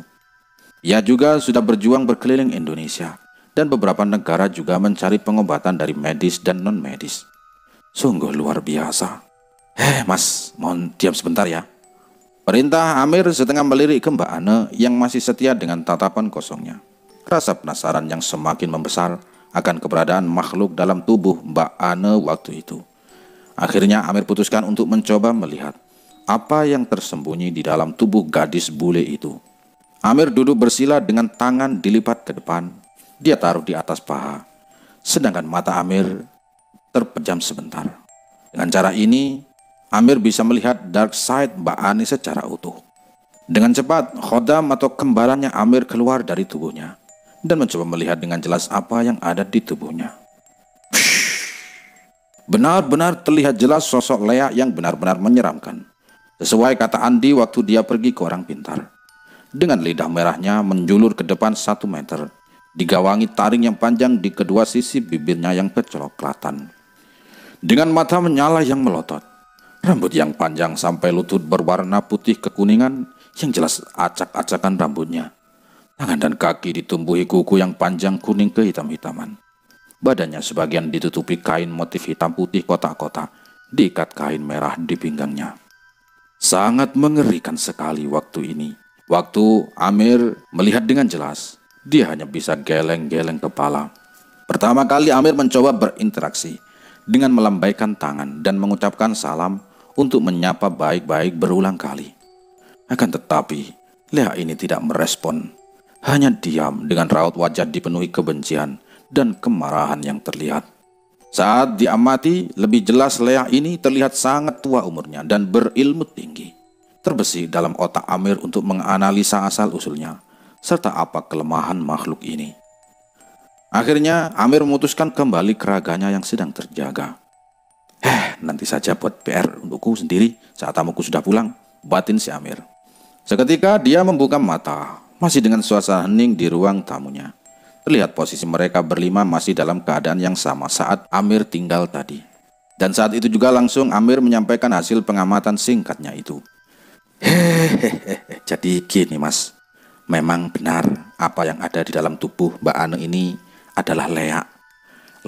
Ia juga sudah berjuang berkeliling Indonesia dan beberapa negara juga mencari pengobatan dari medis dan non-medis. Sungguh luar biasa. Mas, mohon diam sebentar ya. Perintah Amir setengah melirik ke Mbak Ane yang masih setia dengan tatapan kosongnya. Rasa penasaran yang semakin membesar akan keberadaan makhluk dalam tubuh Mbak Ane waktu itu. Akhirnya Amir putuskan untuk mencoba melihat apa yang tersembunyi di dalam tubuh gadis bule itu. Amir duduk bersila dengan tangan dilipat ke depan. Dia taruh di atas paha. Sedangkan mata Amir terpejam sebentar. Dengan cara ini, Amir bisa melihat dark side Mbak Ane secara utuh. Dengan cepat, khodam atau kembarannya Amir keluar dari tubuhnya dan mencoba melihat dengan jelas apa yang ada di tubuhnya. Benar-benar terlihat jelas sosok leak yang benar-benar menyeramkan. Sesuai kata Andi waktu dia pergi ke orang pintar. Dengan lidah merahnya menjulur ke depan 1 meter, digawangi taring yang panjang di kedua sisi bibirnya yang kecoklatan. Dengan mata menyala yang melotot, rambut yang panjang sampai lutut berwarna putih kekuningan yang jelas acak-acakan rambutnya. Tangan dan kaki ditumbuhi kuku yang panjang kuning kehitam-hitaman. Badannya sebagian ditutupi kain motif hitam putih kotak-kotak, diikat kain merah di pinggangnya. Sangat mengerikan sekali waktu ini. Waktu Amir melihat dengan jelas, dia hanya bisa geleng-geleng kepala. Pertama kali Amir mencoba berinteraksi dengan melambaikan tangan dan mengucapkan salam untuk menyapa baik-baik berulang kali. Akan tetapi, leak ini tidak merespon. Hanya diam dengan raut wajah dipenuhi kebencian dan kemarahan yang terlihat. Saat diamati, lebih jelas leak ini terlihat sangat tua umurnya dan berilmu tinggi. Terbesit dalam otak Amir untuk menganalisa asal-usulnya. serta apa kelemahan makhluk ini. Akhirnya Amir memutuskan kembali ke raganya yang sedang terjaga. Nanti saja buat PR untukku sendiri saat tamuku sudah pulang, batin si Amir. Seketika dia membuka mata, masih dengan suasana hening di ruang tamunya. Terlihat posisi mereka berlima masih dalam keadaan yang sama saat Amir tinggal tadi. Dan saat itu juga langsung Amir menyampaikan hasil pengamatan singkatnya itu. Jadi gini mas, memang benar apa yang ada di dalam tubuh Mbak Ane ini adalah leak.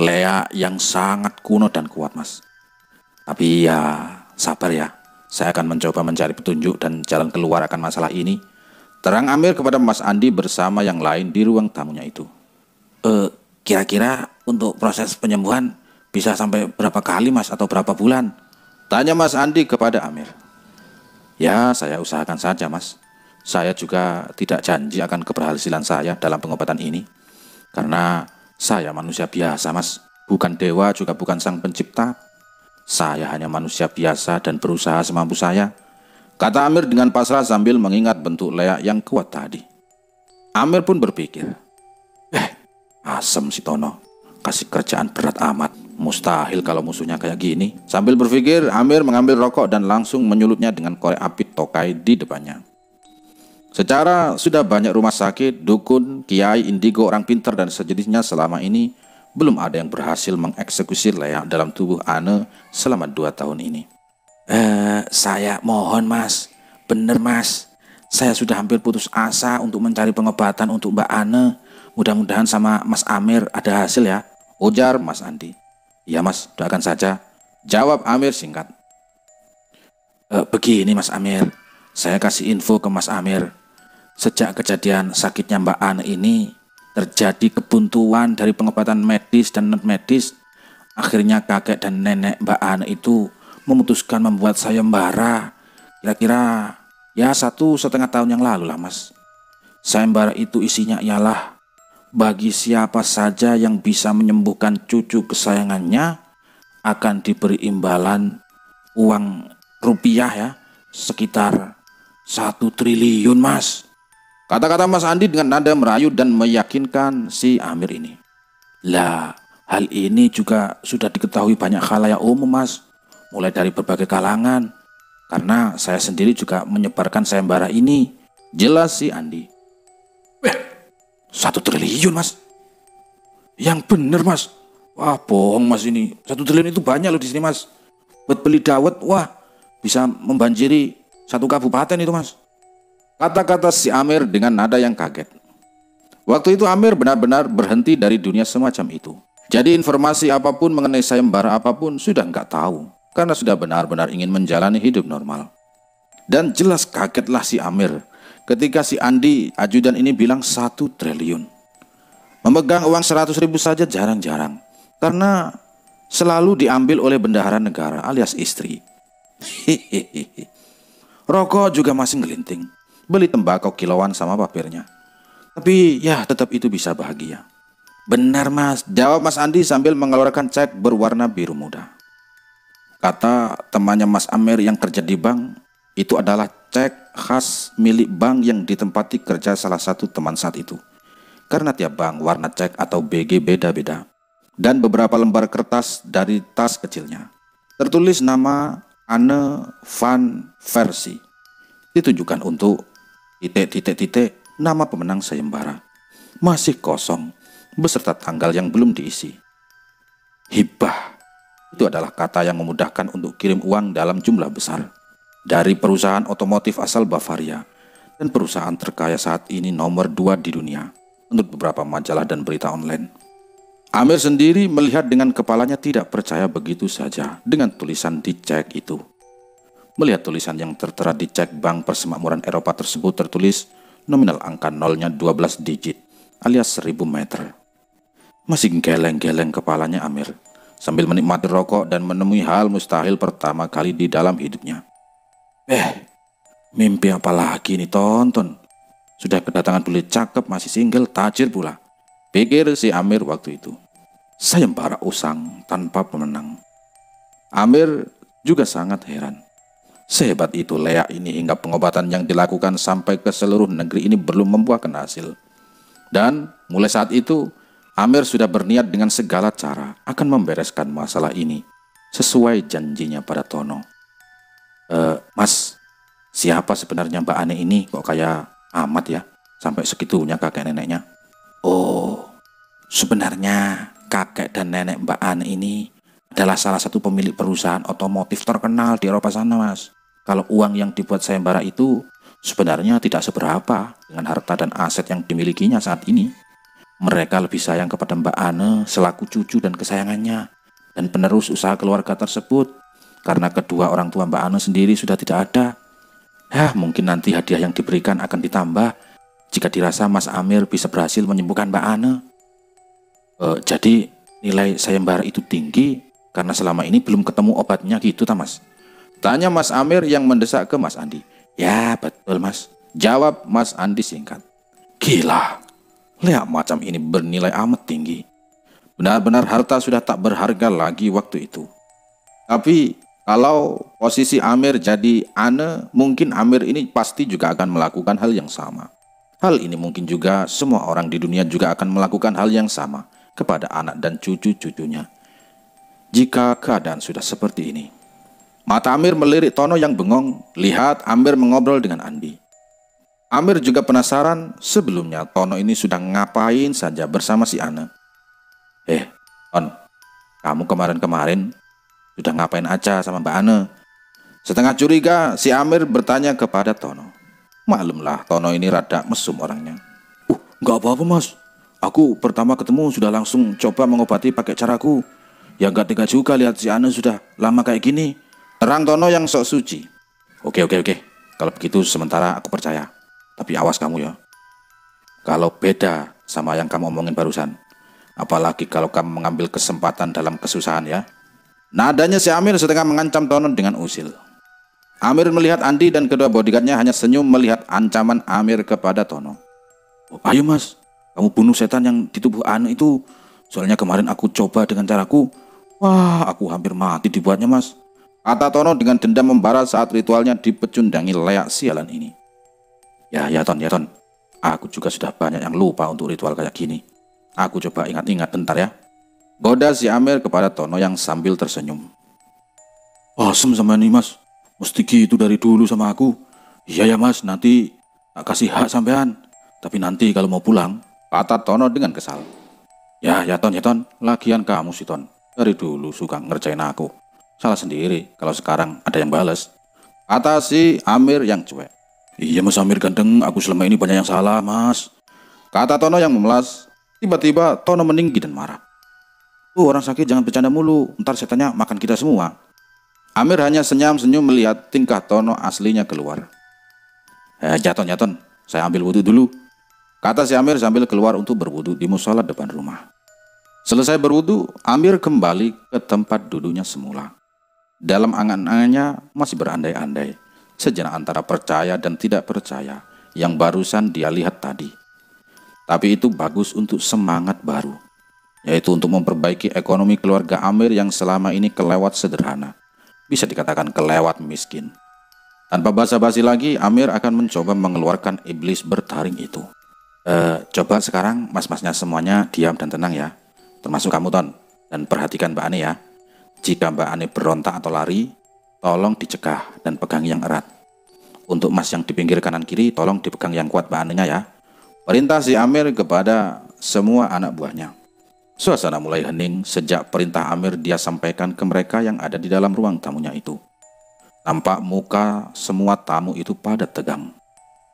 Leak yang sangat kuno dan kuat mas. Tapi ya sabar ya, saya akan mencoba mencari petunjuk dan jalan keluar akan masalah ini. Terang Amir kepada Mas Andi bersama yang lain di ruang tamunya itu. Kira-kira untuk proses penyembuhan bisa sampai berapa kali mas atau berapa bulan? Tanya Mas Andi kepada Amir. Ya saya usahakan saja mas. Saya juga tidak janji akan keberhasilan saya dalam pengobatan ini. Karena saya manusia biasa mas. Bukan dewa juga bukan sang pencipta. Saya hanya manusia biasa dan berusaha semampu saya. Kata Amir dengan pasrah sambil mengingat bentuk leak yang kuat tadi. Amir pun berpikir. Asem si Tono, kasih kerjaan berat amat. Mustahil kalau musuhnya kayak gini. Sambil berpikir, Amir mengambil rokok dan langsung menyulutnya dengan korek api tokai di depannya. Secara sudah banyak rumah sakit, dukun, kiai, indigo, orang pintar dan sejenisnya selama ini belum ada yang berhasil mengeksekusi leak dalam tubuh Ane selama 2 tahun ini. Saya mohon mas, bener mas. Saya sudah hampir putus asa untuk mencari pengobatan untuk Mbak Ane. Mudah-mudahan sama Mas Amir ada hasil ya, ujar Mas Andi. Iya mas, doakan saja, jawab Amir singkat. Begini Mas Amir, saya kasih info ke Mas Amir. Sejak kejadian sakitnya Mbak Ane ini, terjadi kebuntuan dari pengobatan medis dan non-medis. Akhirnya kakek dan nenek Mbak Ane itu memutuskan membuat sayembara. Kira-kira ya 1,5 tahun yang lalu lah mas. Sayembara itu isinya ialah bagi siapa saja yang bisa menyembuhkan cucu kesayangannya akan diberi imbalan uang rupiah ya, sekitar 1 triliun mas. Kata-kata Mas Andi dengan nada merayu dan meyakinkan si Amir ini. Lah, hal ini juga sudah diketahui banyak khalayak umum mas, mulai dari berbagai kalangan. Karena saya sendiri juga menyebarkan sayembara ini, jelas si Andi. 1 triliun mas, yang bener mas. Wah bohong mas, ini 1 triliun itu banyak loh di sini mas. Buat beli dawet, wah bisa membanjiri 1 kabupaten itu mas. Kata-kata si Amir dengan nada yang kaget. Waktu itu Amir benar-benar berhenti dari dunia semacam itu. Jadi informasi apapun mengenai sayembara apapun sudah nggak tahu, karena sudah benar-benar ingin menjalani hidup normal. Dan jelas kagetlah si Amir ketika si Andi ajudan ini bilang 1 triliun. Memegang uang 100.000 saja jarang-jarang, karena selalu diambil oleh bendahara negara alias istri. Rokok juga masih ngelinting, beli tembakau kiloan sama papirnya. Tapi ya tetap itu bisa bahagia. Benar mas, jawab Mas Andi sambil mengeluarkan cek berwarna biru muda. Kata temannya Mas Amir yang kerja di bank, itu adalah cek khas milik bank yang ditempati kerja salah satu teman saat itu. Karena tiap bank warna cek atau BG beda-beda. Dan beberapa lembar kertas dari tas kecilnya tertulis nama Ane Van Versi. Ditujukan untuk titik-titik-titik nama pemenang sayembara. Masih kosong, beserta tanggal yang belum diisi. Hibah, itu adalah kata yang memudahkan untuk kirim uang dalam jumlah besar. Dari perusahaan otomotif asal Bavaria dan perusahaan terkaya saat ini nomor 2 di dunia untuk beberapa majalah dan berita online. Amir sendiri melihat dengan kepalanya tidak percaya begitu saja dengan tulisan di cek itu. Melihat tulisan yang tertera di cek bank persemakmuran Eropa tersebut tertulis nominal angka nolnya 12 digit alias 1000 meter. Masih geleng-geleng kepalanya Amir sambil menikmati rokok dan menemui hal mustahil pertama kali di dalam hidupnya. Mimpi apa lagi nih tonton? Sudah kedatangan bule cakep, masih single, tajir pula, pikir si Amir waktu itu. Sayembara usang tanpa pemenang. Amir juga sangat heran. Sehebat itu leak ini hingga pengobatan yang dilakukan sampai ke seluruh negeri ini belum membuahkan hasil. Dan mulai saat itu, Amir sudah berniat dengan segala cara akan membereskan masalah ini sesuai janjinya pada Tono. Mas, siapa sebenarnya Mbak Ane ini kok kayak amat ya, sampai segitunya kakek neneknya? Oh, sebenarnya kakek dan nenek Mbak Ane ini adalah salah satu pemilik perusahaan otomotif terkenal di Eropa sana, Mas. Kalau uang yang dibuat sayembara itu sebenarnya tidak seberapa dengan harta dan aset yang dimilikinya saat ini. Mereka lebih sayang kepada Mbak Ane selaku cucu dan kesayangannya dan penerus usaha keluarga tersebut, karena kedua orang tua Mbak Ane sendiri sudah tidak ada. Mungkin nanti hadiah yang diberikan akan ditambah jika dirasa Mas Amir bisa berhasil menyembuhkan Mbak Ane. Jadi nilai sayembara itu tinggi karena selama ini belum ketemu obatnya gitu, Mas? Tanya Mas Amir yang mendesak ke Mas Andi. Ya betul, Mas, jawab Mas Andi singkat. Gila, leak macam ini bernilai amat tinggi. Benar-benar harta sudah tak berharga lagi waktu itu. Tapi kalau posisi Amir jadi Ane, mungkin Amir ini pasti juga akan melakukan hal yang sama. Hal ini mungkin juga semua orang di dunia juga akan melakukan hal yang sama kepada anak dan cucu-cucunya jika keadaan sudah seperti ini. Mata Amir melirik Tono yang bengong, lihat Amir mengobrol dengan Andi. Amir juga penasaran sebelumnya Tono ini sudah ngapain saja bersama si Ane. Ton, kamu kemarin-kemarin sudah ngapain aja sama Mbak Ane? Setengah curiga si Amir bertanya kepada Tono. Maklumlah Tono ini rada mesum orangnya. Nggak apa-apa, Mas. Aku pertama ketemu sudah langsung coba mengobati pakai caraku. Ya nggak tega juga lihat si Ane sudah lama kayak gini. Terang Tono yang sok suci. Oke. Kalau begitu sementara aku percaya. Tapi awas kamu ya. Kalau beda sama yang kamu omongin barusan. Apalagi kalau kamu mengambil kesempatan dalam kesusahan ya. Nadanya si Amir setengah mengancam Tono dengan usil. Amir melihat Andi dan kedua bodyguardnya hanya senyum melihat ancaman Amir kepada Tono. Ayo, Mas, kamu bunuh setan yang di tubuh Ane itu. Soalnya kemarin aku coba dengan caraku. Wah, aku hampir mati dibuatnya, Mas. Kata Tono dengan dendam membara saat ritualnya dipecundangi leak sialan ini. Ya Ton. Aku juga sudah banyak yang lupa untuk ritual kayak gini. Aku coba ingat-ingat bentar ya. Goda si Amir kepada Tono yang sambil tersenyum. Asem sama ini, Mas. Mesti gitu dari dulu sama aku. Iya ya, Mas, nanti tak kasih hak sampean. Tapi nanti kalau mau pulang, kata Tono dengan kesal. Ya Ton, lagian kamu sih Ton. Dari dulu suka ngerjain aku. Salah sendiri kalau sekarang ada yang balas. Kata si Amir yang cuek. Iya, Mas Amir ganteng, aku selama ini banyak yang salah, Mas. Kata Tono yang memelas. Tiba-tiba Tono meninggi dan marah. Orang sakit jangan bercanda mulu, ntar setannya makan kita semua. Amir hanya senyum-senyum melihat tingkah Tono aslinya keluar. Ton, saya ambil wudhu dulu. Kata si Amir sambil keluar untuk berwudhu di musola depan rumah. Selesai berwudhu, Amir kembali ke tempat duduknya semula. Dalam angan-angannya masih berandai-andai, sejenak antara percaya dan tidak percaya yang barusan dia lihat tadi. Tapi itu bagus untuk semangat baru, yaitu untuk memperbaiki ekonomi keluarga Amir yang selama ini kelewat sederhana. Bisa dikatakan kelewat miskin. Tanpa basa-basi lagi, Amir akan mencoba mengeluarkan iblis bertaring itu. Coba sekarang mas-masnya semuanya diam dan tenang ya. Termasuk kamu Ton. Dan perhatikan Mbak Ane ya. Jika Mbak Ane berontak atau lari, tolong dicegah dan pegang yang erat. Untuk mas yang di pinggir kanan kiri, tolong dipegang yang kuat Mbak Ane-nya ya. Perintah si Amir kepada semua anak buahnya. Suasana mulai hening sejak perintah Amir dia sampaikan ke mereka yang ada di dalam ruang tamunya itu. Nampak muka semua tamu itu pada tegang.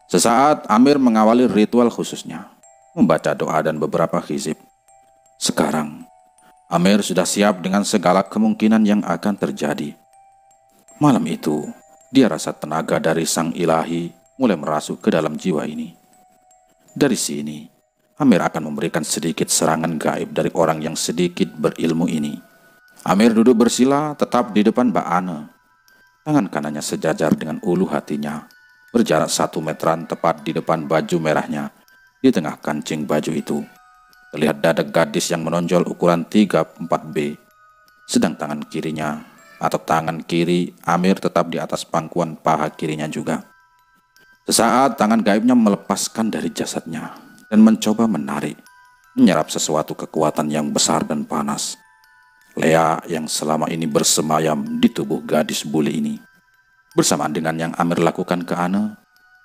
Sesaat Amir mengawali ritual khususnya, membaca doa dan beberapa hizib. Sekarang, Amir sudah siap dengan segala kemungkinan yang akan terjadi. Malam itu, dia rasa tenaga dari Sang Ilahi mulai merasuk ke dalam jiwa ini. Dari sini, Amir akan memberikan sedikit serangan gaib dari orang yang sedikit berilmu ini. Amir duduk bersila tetap di depan Mbak Ane. Tangan kanannya sejajar dengan ulu hatinya, berjarak 1 meteran tepat di depan baju merahnya. Di tengah kancing baju itu, terlihat dada gadis yang menonjol ukuran 34B. Sedang tangan kirinya atau tangan kiri Amir tetap di atas pangkuan paha kirinya juga. Sesaat tangan gaibnya melepaskan dari jasadnya dan mencoba menarik, menyerap sesuatu kekuatan yang besar dan panas. Lea yang selama ini bersemayam di tubuh gadis bule ini. Bersamaan dengan yang Amir lakukan ke Ane,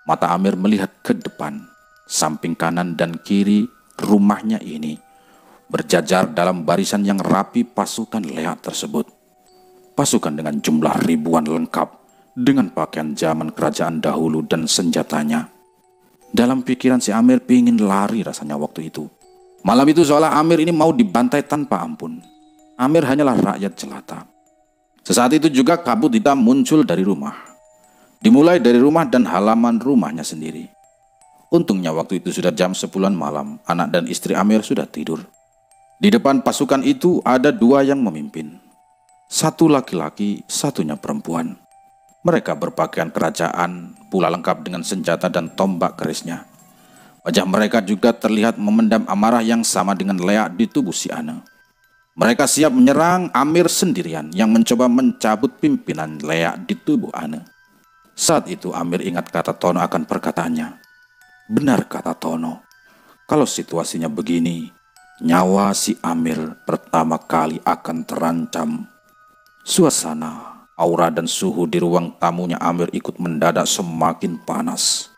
mata Amir melihat ke depan, samping kanan dan kiri rumahnya ini. Berjajar dalam barisan yang rapi pasukan Lea tersebut. Pasukan dengan jumlah ribuan lengkap, dengan pakaian zaman kerajaan dahulu dan senjatanya. Dalam pikiran si Amir pingin lari rasanya waktu itu. Malam itu seolah Amir ini mau dibantai tanpa ampun. Amir hanyalah rakyat jelata. Sesaat itu juga kabut hitam muncul dari rumah. Dimulai dari rumah dan halaman rumahnya sendiri. Untungnya waktu itu sudah jam 10-an malam, anak dan istri Amir sudah tidur. Di depan pasukan itu ada dua yang memimpin. Satu laki-laki, satunya perempuan. Mereka berpakaian kerajaan, pula lengkap dengan senjata dan tombak kerisnya. Wajah mereka juga terlihat memendam amarah yang sama dengan Lea di tubuh si Ane. Mereka siap menyerang Amir sendirian yang mencoba mencabut pimpinan Lea di tubuh Ane. Saat itu Amir ingat kata Tono akan perkataannya. Benar kata Tono, kalau situasinya begini, nyawa si Amir pertama kali akan terancam. Suasana, aura dan suhu di ruang tamunya Amir ikut mendadak semakin panas.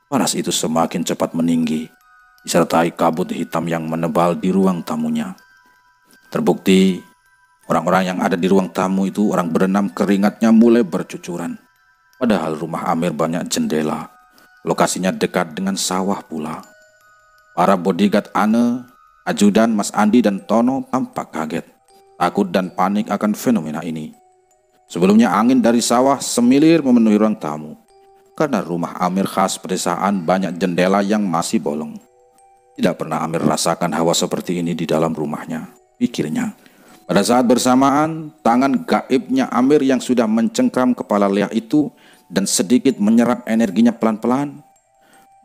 Panas itu semakin cepat meninggi, disertai kabut hitam yang menebal di ruang tamunya. Terbukti, orang-orang yang ada di ruang tamu itu orang berenam keringatnya mulai bercucuran. Padahal rumah Amir banyak jendela, lokasinya dekat dengan sawah pula. Para bodyguard Ane, ajudan Mas Andi dan Tono tampak kaget, takut dan panik akan fenomena ini. Sebelumnya angin dari sawah semilir memenuhi ruang tamu. Karena rumah Amir khas pedesaan banyak jendela yang masih bolong. Tidak pernah Amir rasakan hawa seperti ini di dalam rumahnya, pikirnya. Pada saat bersamaan, tangan gaibnya Amir yang sudah mencengkram kepala Lea itu dan sedikit menyerap energinya pelan-pelan.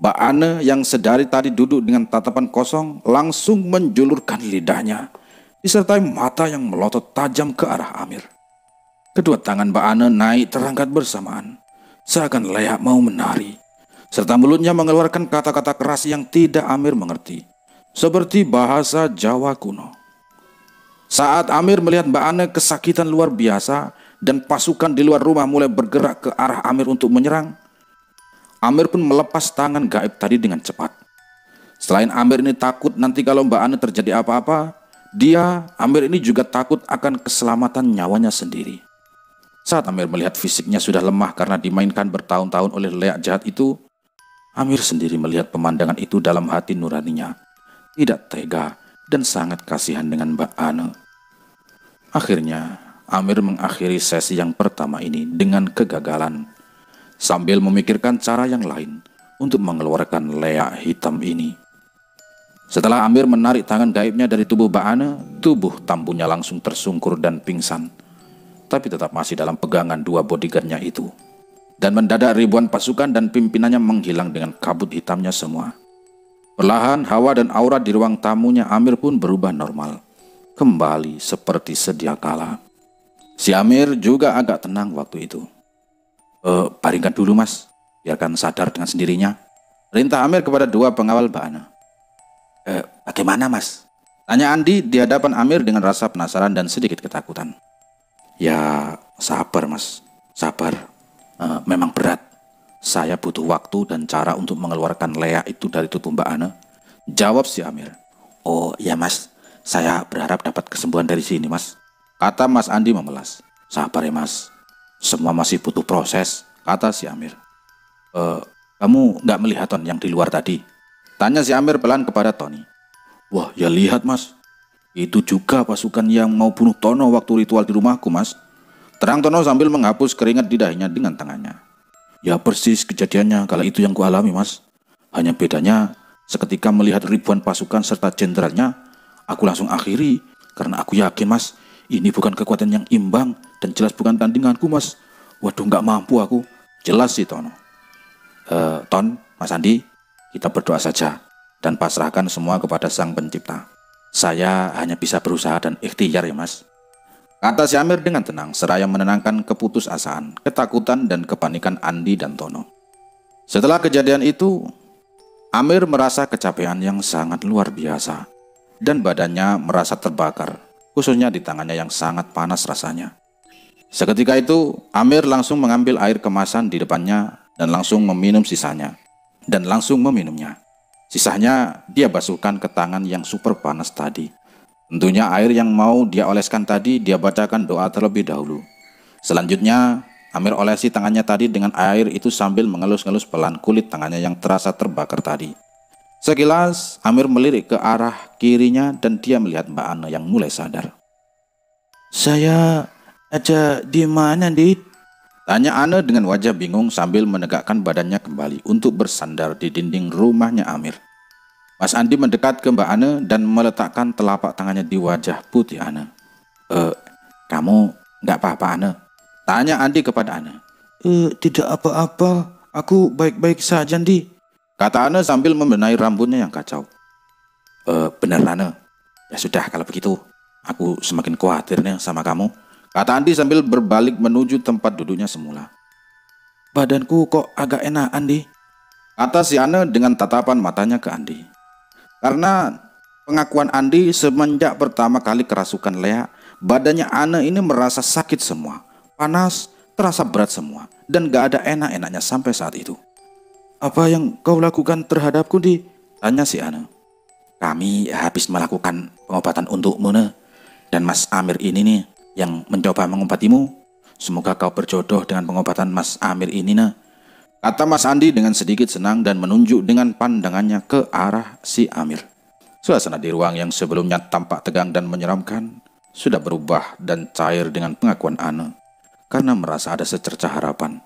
Mbak Ane yang sedari tadi duduk dengan tatapan kosong langsung menjulurkan lidahnya, disertai mata yang melotot tajam ke arah Amir. Kedua tangan Mbak Ane naik terangkat bersamaan, seakan Lea mau menari, serta mulutnya mengeluarkan kata-kata keras yang tidak Amir mengerti, seperti bahasa Jawa kuno. Saat Amir melihat Mbak Ane kesakitan luar biasa dan pasukan di luar rumah mulai bergerak ke arah Amir untuk menyerang, Amir pun melepas tangan gaib tadi dengan cepat. Selain Amir ini takut nanti kalau Mbak Ane terjadi apa-apa, Amir ini juga takut akan keselamatan nyawanya sendiri. Saat Amir melihat fisiknya sudah lemah karena dimainkan bertahun-tahun oleh Lea jahat itu, Amir sendiri melihat pemandangan itu dalam hati nuraninya. Tidak tega dan sangat kasihan dengan Mbak Ane. Akhirnya, Amir mengakhiri sesi yang pertama ini dengan kegagalan, sambil memikirkan cara yang lain untuk mengeluarkan Lea hitam ini. Setelah Amir menarik tangan gaibnya dari tubuh Mbak Ane, tubuh tambunya langsung tersungkur dan pingsan. Tapi tetap masih dalam pegangan dua bodyguardnya itu. Dan mendadak ribuan pasukan dan pimpinannya menghilang dengan kabut hitamnya semua. Perlahan hawa dan aura di ruang tamunya Amir pun berubah normal. Kembali seperti sedia kala. Si Amir juga agak tenang waktu itu. Baringkan dulu mas, biarkan sadar dengan sendirinya. Perintah Amir kepada dua pengawal Mbak Ane. Bagaimana mas? Tanya Andi di hadapan Amir dengan rasa penasaran dan sedikit ketakutan. Ya sabar mas, sabar. Memang berat. Saya butuh waktu dan cara untuk mengeluarkan Lea itu dari tubuh Mbak Ane. Jawab si Amir. Oh iya mas, saya berharap dapat kesembuhan dari sini mas, kata Mas Andi memelas. Sabar ya mas, semua masih butuh proses, kata si Amir. Kamu nggak melihat Ton yang di luar tadi? Tanya si Amir pelan kepada Tony. Wah ya lihat mas, itu juga pasukan yang mau bunuh Tono waktu ritual di rumahku mas. Terang Tono sambil menghapus keringat di dahinya dengan tangannya. Ya persis kejadiannya kala itu yang kualami mas. Hanya bedanya seketika melihat ribuan pasukan serta jenderalnya, aku langsung akhiri. Karena aku yakin mas, ini bukan kekuatan yang imbang dan jelas bukan tandinganku mas. Waduh nggak mampu aku. Jelas sih Tono. Ton, Mas Andi, kita berdoa saja dan pasrahkan semua kepada Sang Pencipta. Saya hanya bisa berusaha dan ikhtiar ya mas. kata si Amir dengan tenang seraya menenangkan keputusasaan, ketakutan dan kepanikan Andi dan Tono. Setelah kejadian itu, Amir merasa kecapean yang sangat luar biasa dan badannya merasa terbakar, khususnya di tangannya yang sangat panas rasanya. Seketika itu, Amir langsung mengambil air kemasan di depannya dan langsung meminum sisanya, dan langsung meminumnya. Sisanya dia basuhkan ke tangan yang super panas tadi. Tentunya air yang mau dia oleskan tadi dia bacakan doa terlebih dahulu. Selanjutnya, Amir olesi tangannya tadi dengan air itu sambil mengelus-ngelus pelan kulit tangannya yang terasa terbakar tadi. Sekilas, Amir melirik ke arah kirinya dan dia melihat Mbak Ane yang mulai sadar. "Saya ada di mana, Dit?" tanya Ane dengan wajah bingung sambil menegakkan badannya kembali untuk bersandar di dinding rumahnya Amir. Mas Andi mendekat ke Mbak Ane dan meletakkan telapak tangannya di wajah putih Ane. Kamu nggak apa-apa, Ane?" tanya Andi kepada Ane. Tidak apa-apa, aku baik-baik saja, Andi," kata Ane sambil membenahi rambutnya yang kacau. Benar, Ane. Ya sudah, kalau begitu, aku semakin khawatir nih sama kamu, kata Andi sambil berbalik menuju tempat duduknya semula. Badanku kok agak enak, Andi, kata si Ane dengan tatapan matanya ke Andi. Karena pengakuan Andi semenjak pertama kali kerasukan Lea, badannya Ane ini merasa sakit semua, panas, terasa berat semua, dan gak ada enak-enaknya sampai saat itu. Apa yang kau lakukan terhadapku, Di? tanya si Ane. Kami habis melakukan pengobatan untukmu, ne. Dan Mas Amir ini nih yang mencoba mengobatimu. Semoga kau berjodoh dengan pengobatan Mas Amir ini, ne, kata Mas Andi dengan sedikit senang dan menunjuk dengan pandangannya ke arah si Amir. Suasana di ruang yang sebelumnya tampak tegang dan menyeramkan sudah berubah dan cair dengan pengakuan Ane karena merasa ada secercah harapan.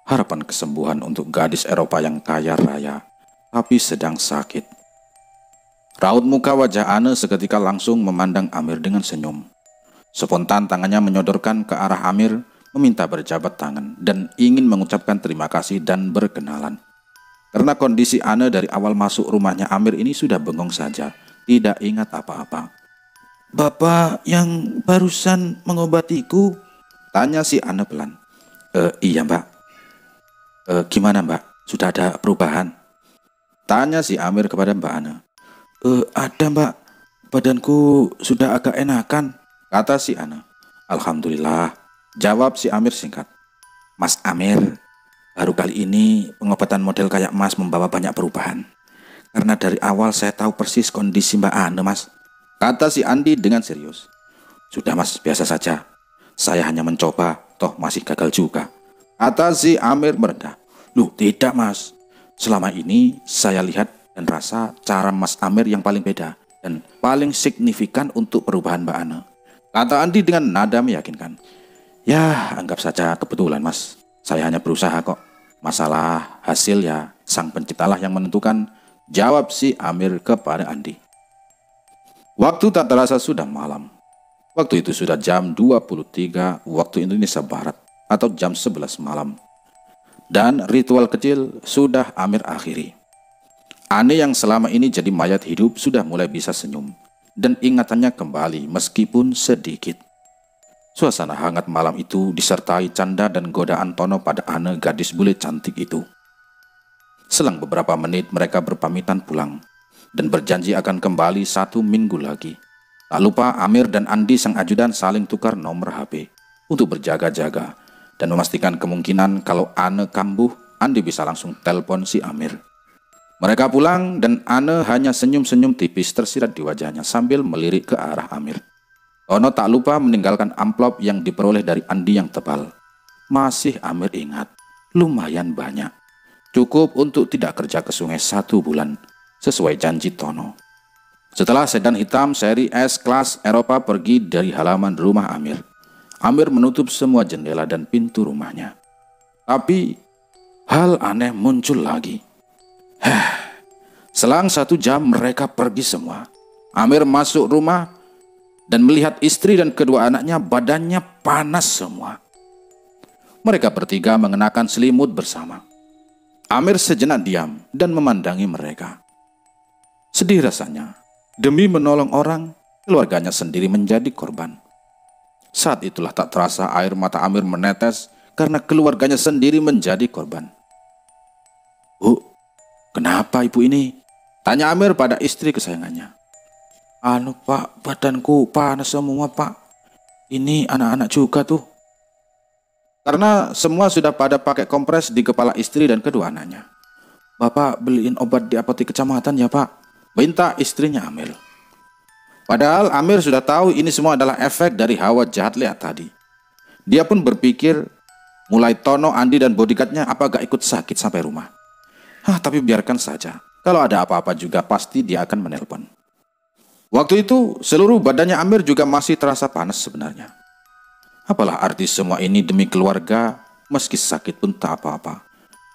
Harapan kesembuhan untuk gadis Eropa yang kaya raya tapi sedang sakit. Raut muka wajah Ane seketika langsung memandang Amir dengan senyum. Spontan tangannya menyodorkan ke arah Amir, meminta berjabat tangan dan ingin mengucapkan terima kasih dan berkenalan. Karena kondisi Ane dari awal masuk rumahnya Amir ini sudah bengong saja, tidak ingat apa-apa. Bapak yang barusan mengobatiku? Tanya si Ane pelan. Iya, Mbak. Gimana, Mbak? Sudah ada perubahan? Tanya si Amir kepada Mbak Ane. Ada, Mbak. Badanku sudah agak enakan, kata si Ane. Alhamdulillah, jawab si Amir singkat. Mas Amir, baru kali ini pengobatan model kayak Mas membawa banyak perubahan. Karena dari awal saya tahu persis kondisi Mbak Ane, Mas, kata si Andi dengan serius. Sudah, Mas, biasa saja. Saya hanya mencoba, toh masih gagal juga, kata si Amir merendah. Loh, tidak, Mas. Selama ini saya lihat dan rasa cara Mas Amir yang paling beda dan paling signifikan untuk perubahan Mbak Ane, kata Andi dengan nada meyakinkan. Ya, anggap saja kebetulan, Mas. Saya hanya berusaha kok. Masalah hasil ya sang penciptalah yang menentukan, jawab si Amir kepada Andi. Waktu tak terasa sudah malam. Waktu itu sudah jam 23 waktu Indonesia Barat atau jam 11 malam. Dan ritual kecil sudah Amir akhiri. Ane yang selama ini jadi mayat hidup sudah mulai bisa senyum dan ingatannya kembali meskipun sedikit. Suasana hangat malam itu disertai canda dan godaan Tono pada Ane, gadis bule cantik itu. Selang beberapa menit mereka berpamitan pulang dan berjanji akan kembali 1 minggu lagi. Tak lupa Amir dan Andi sang ajudan saling tukar nomor HP untuk berjaga-jaga dan memastikan kemungkinan kalau Ane kambuh, Andi bisa langsung telepon si Amir. Mereka pulang dan Ane hanya senyum-senyum tipis tersirat di wajahnya sambil melirik ke arah Amir. Tono tak lupa meninggalkan amplop yang diperoleh dari Andi yang tebal. Masih Amir ingat, lumayan banyak. Cukup untuk tidak kerja ke sungai 1 bulan, sesuai janji Tono. Setelah sedan hitam seri S kelas Eropa pergi dari halaman rumah Amir, Amir menutup semua jendela dan pintu rumahnya. Tapi hal aneh muncul lagi. Selang 1 jam mereka pergi semua. Amir masuk rumah dan melihat istri dan kedua anaknya badannya panas semua. Mereka bertiga mengenakan selimut bersama. Amir sejenak diam dan memandangi mereka. Sedih rasanya, demi menolong orang, keluarganya sendiri menjadi korban. Saat itulah tak terasa air mata Amir menetes karena keluarganya sendiri menjadi korban. "Bu, kenapa ibu ini?" tanya Amir pada istri kesayangannya. "Anu Pak, badanku panas semua Pak. Ini anak-anak juga tuh." Karena semua sudah pada pakai kompres di kepala istri dan kedua anaknya. "Bapak beliin obat di apotek kecamatan ya Pak," minta istrinya Amir. Padahal Amir sudah tahu ini semua adalah efek dari hawa jahat lihat tadi. Dia pun berpikir, mulai Tono, Andi dan bodyguardnya apa gak ikut sakit sampai rumah. Tapi biarkan saja. Kalau ada apa-apa juga pasti dia akan menelpon. Waktu itu seluruh badannya Amir juga masih terasa panas sebenarnya. Apalah arti semua ini demi keluarga, meski sakit pun tak apa-apa.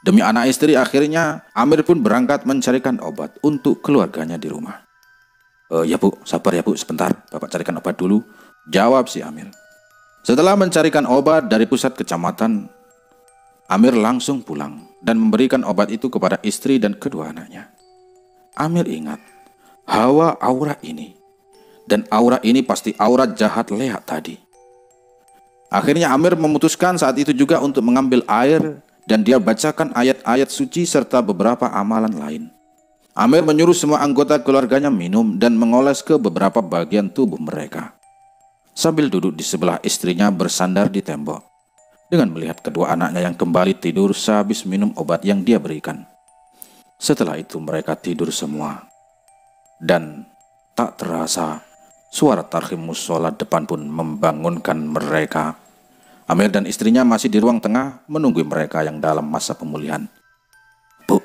Demi anak istri akhirnya Amir pun berangkat mencarikan obat untuk keluarganya di rumah. "Ya Bu, sabar ya Bu, sebentar, Bapak carikan obat dulu," jawab si Amir. Setelah mencarikan obat dari pusat kecamatan, Amir langsung pulang dan memberikan obat itu kepada istri dan kedua anaknya. Amir ingat hawa aura ini, dan aura ini pasti aura jahat Leha tadi. Akhirnya Amir memutuskan saat itu juga untuk mengambil air dan dia bacakan ayat-ayat suci serta beberapa amalan lain. Amir menyuruh semua anggota keluarganya minum dan mengoles ke beberapa bagian tubuh mereka. Sambil duduk di sebelah istrinya bersandar di tembok, dengan melihat kedua anaknya yang kembali tidur sehabis minum obat yang dia berikan. Setelah itu mereka tidur semua. Dan tak terasa suara tarhim musola depan pun membangunkan mereka. Amir dan istrinya masih di ruang tengah menunggu mereka yang dalam masa pemulihan. "Bu,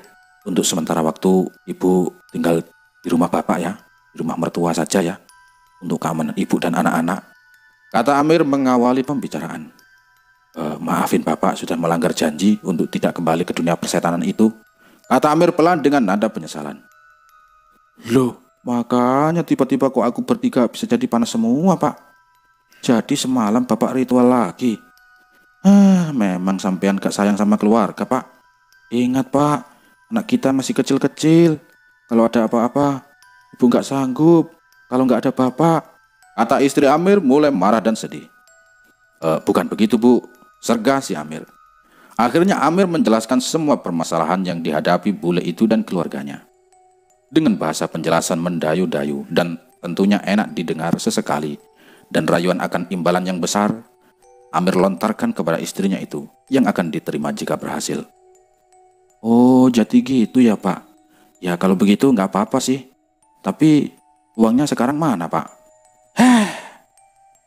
untuk sementara waktu ibu tinggal di rumah bapak ya, di rumah mertua saja ya, untuk keamanan ibu dan anak-anak," kata Amir mengawali pembicaraan. "Maafin bapak sudah melanggar janji untuk tidak kembali ke dunia persetanan itu," kata Amir pelan dengan nada penyesalan. "Loh, makanya tiba-tiba kok aku bertiga bisa jadi panas semua Pak. Jadi semalam bapak ritual lagi. Memang sampean gak sayang sama keluarga Pak. Ingat Pak, anak kita masih kecil-kecil. Kalau ada apa-apa, ibu gak sanggup. Kalau gak ada bapak," kata istri Amir mulai marah dan sedih. Bukan begitu Bu," sergah si Amir. Akhirnya Amir menjelaskan semua permasalahan yang dihadapi bule itu dan keluarganya. Dengan bahasa penjelasan mendayu-dayu dan tentunya enak didengar sesekali, dan rayuan akan imbalan yang besar, Amir lontarkan kepada istrinya itu yang akan diterima jika berhasil. "Oh, jadi gitu ya Pak. Ya kalau begitu nggak apa-apa sih. Tapi uangnya sekarang mana Pak?"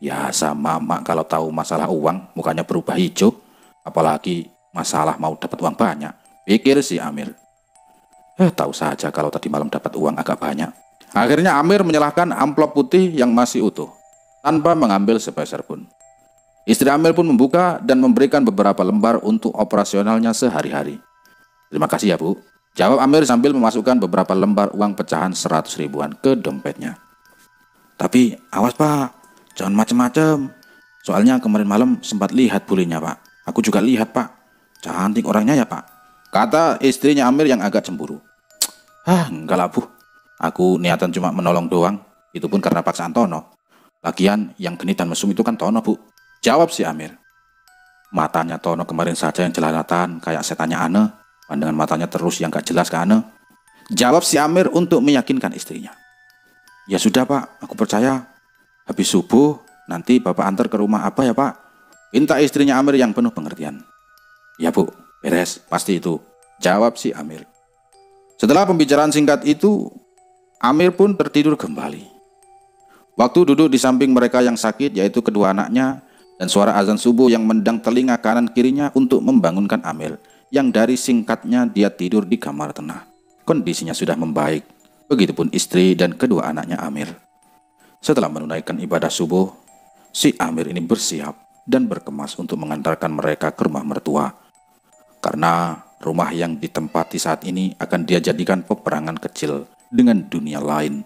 Ya sama mak kalau tahu masalah uang mukanya berubah hijau. Apalagi masalah mau dapat uang banyak, pikir si Amir. Tahu saja kalau tadi malam dapat uang agak banyak. Akhirnya Amir menyalahkan amplop putih yang masih utuh, tanpa mengambil sepeser pun. Istri Amir pun membuka dan memberikan beberapa lembar untuk operasionalnya sehari-hari. "Terima kasih ya Bu," jawab Amir sambil memasukkan beberapa lembar uang pecahan 100 ribuan ke dompetnya. "Tapi awas Pak, jangan macem-macem. Soalnya kemarin malam sempat lihat bulenya Pak. Aku juga lihat Pak. Cantik orangnya ya Pak," kata istrinya Amir yang agak cemburu. Enggak lah Bu. Aku niatan cuma menolong doang. Itu pun karena paksaan Tono. Lagian yang genit dan mesum itu kan Tono Bu, jawab si Amir. "Matanya Tono kemarin saja yang jelalatan kayak setannya Ane. Pandangan matanya terus yang gak jelas ke Ane," jawab si Amir untuk meyakinkan istrinya. "Ya sudah Pak, aku percaya. Habis subuh nanti Bapak antar ke rumah apa ya Pak?" minta istrinya Amir yang penuh pengertian. "Ya Bu, beres, pasti itu," jawab si Amir. Setelah pembicaraan singkat itu, Amir pun tertidur kembali. Waktu duduk di samping mereka yang sakit, yaitu kedua anaknya, dan suara azan subuh yang mendang telinga kanan kirinya untuk membangunkan Amir, yang dari singkatnya dia tidur di kamar tengah. Kondisinya sudah membaik, begitupun istri dan kedua anaknya Amir. Setelah menunaikan ibadah subuh, si Amir ini bersiap dan berkemas untuk mengantarkan mereka ke rumah mertua. Karena rumah yang ditempati saat ini akan dia jadikan peperangan kecil dengan dunia lain.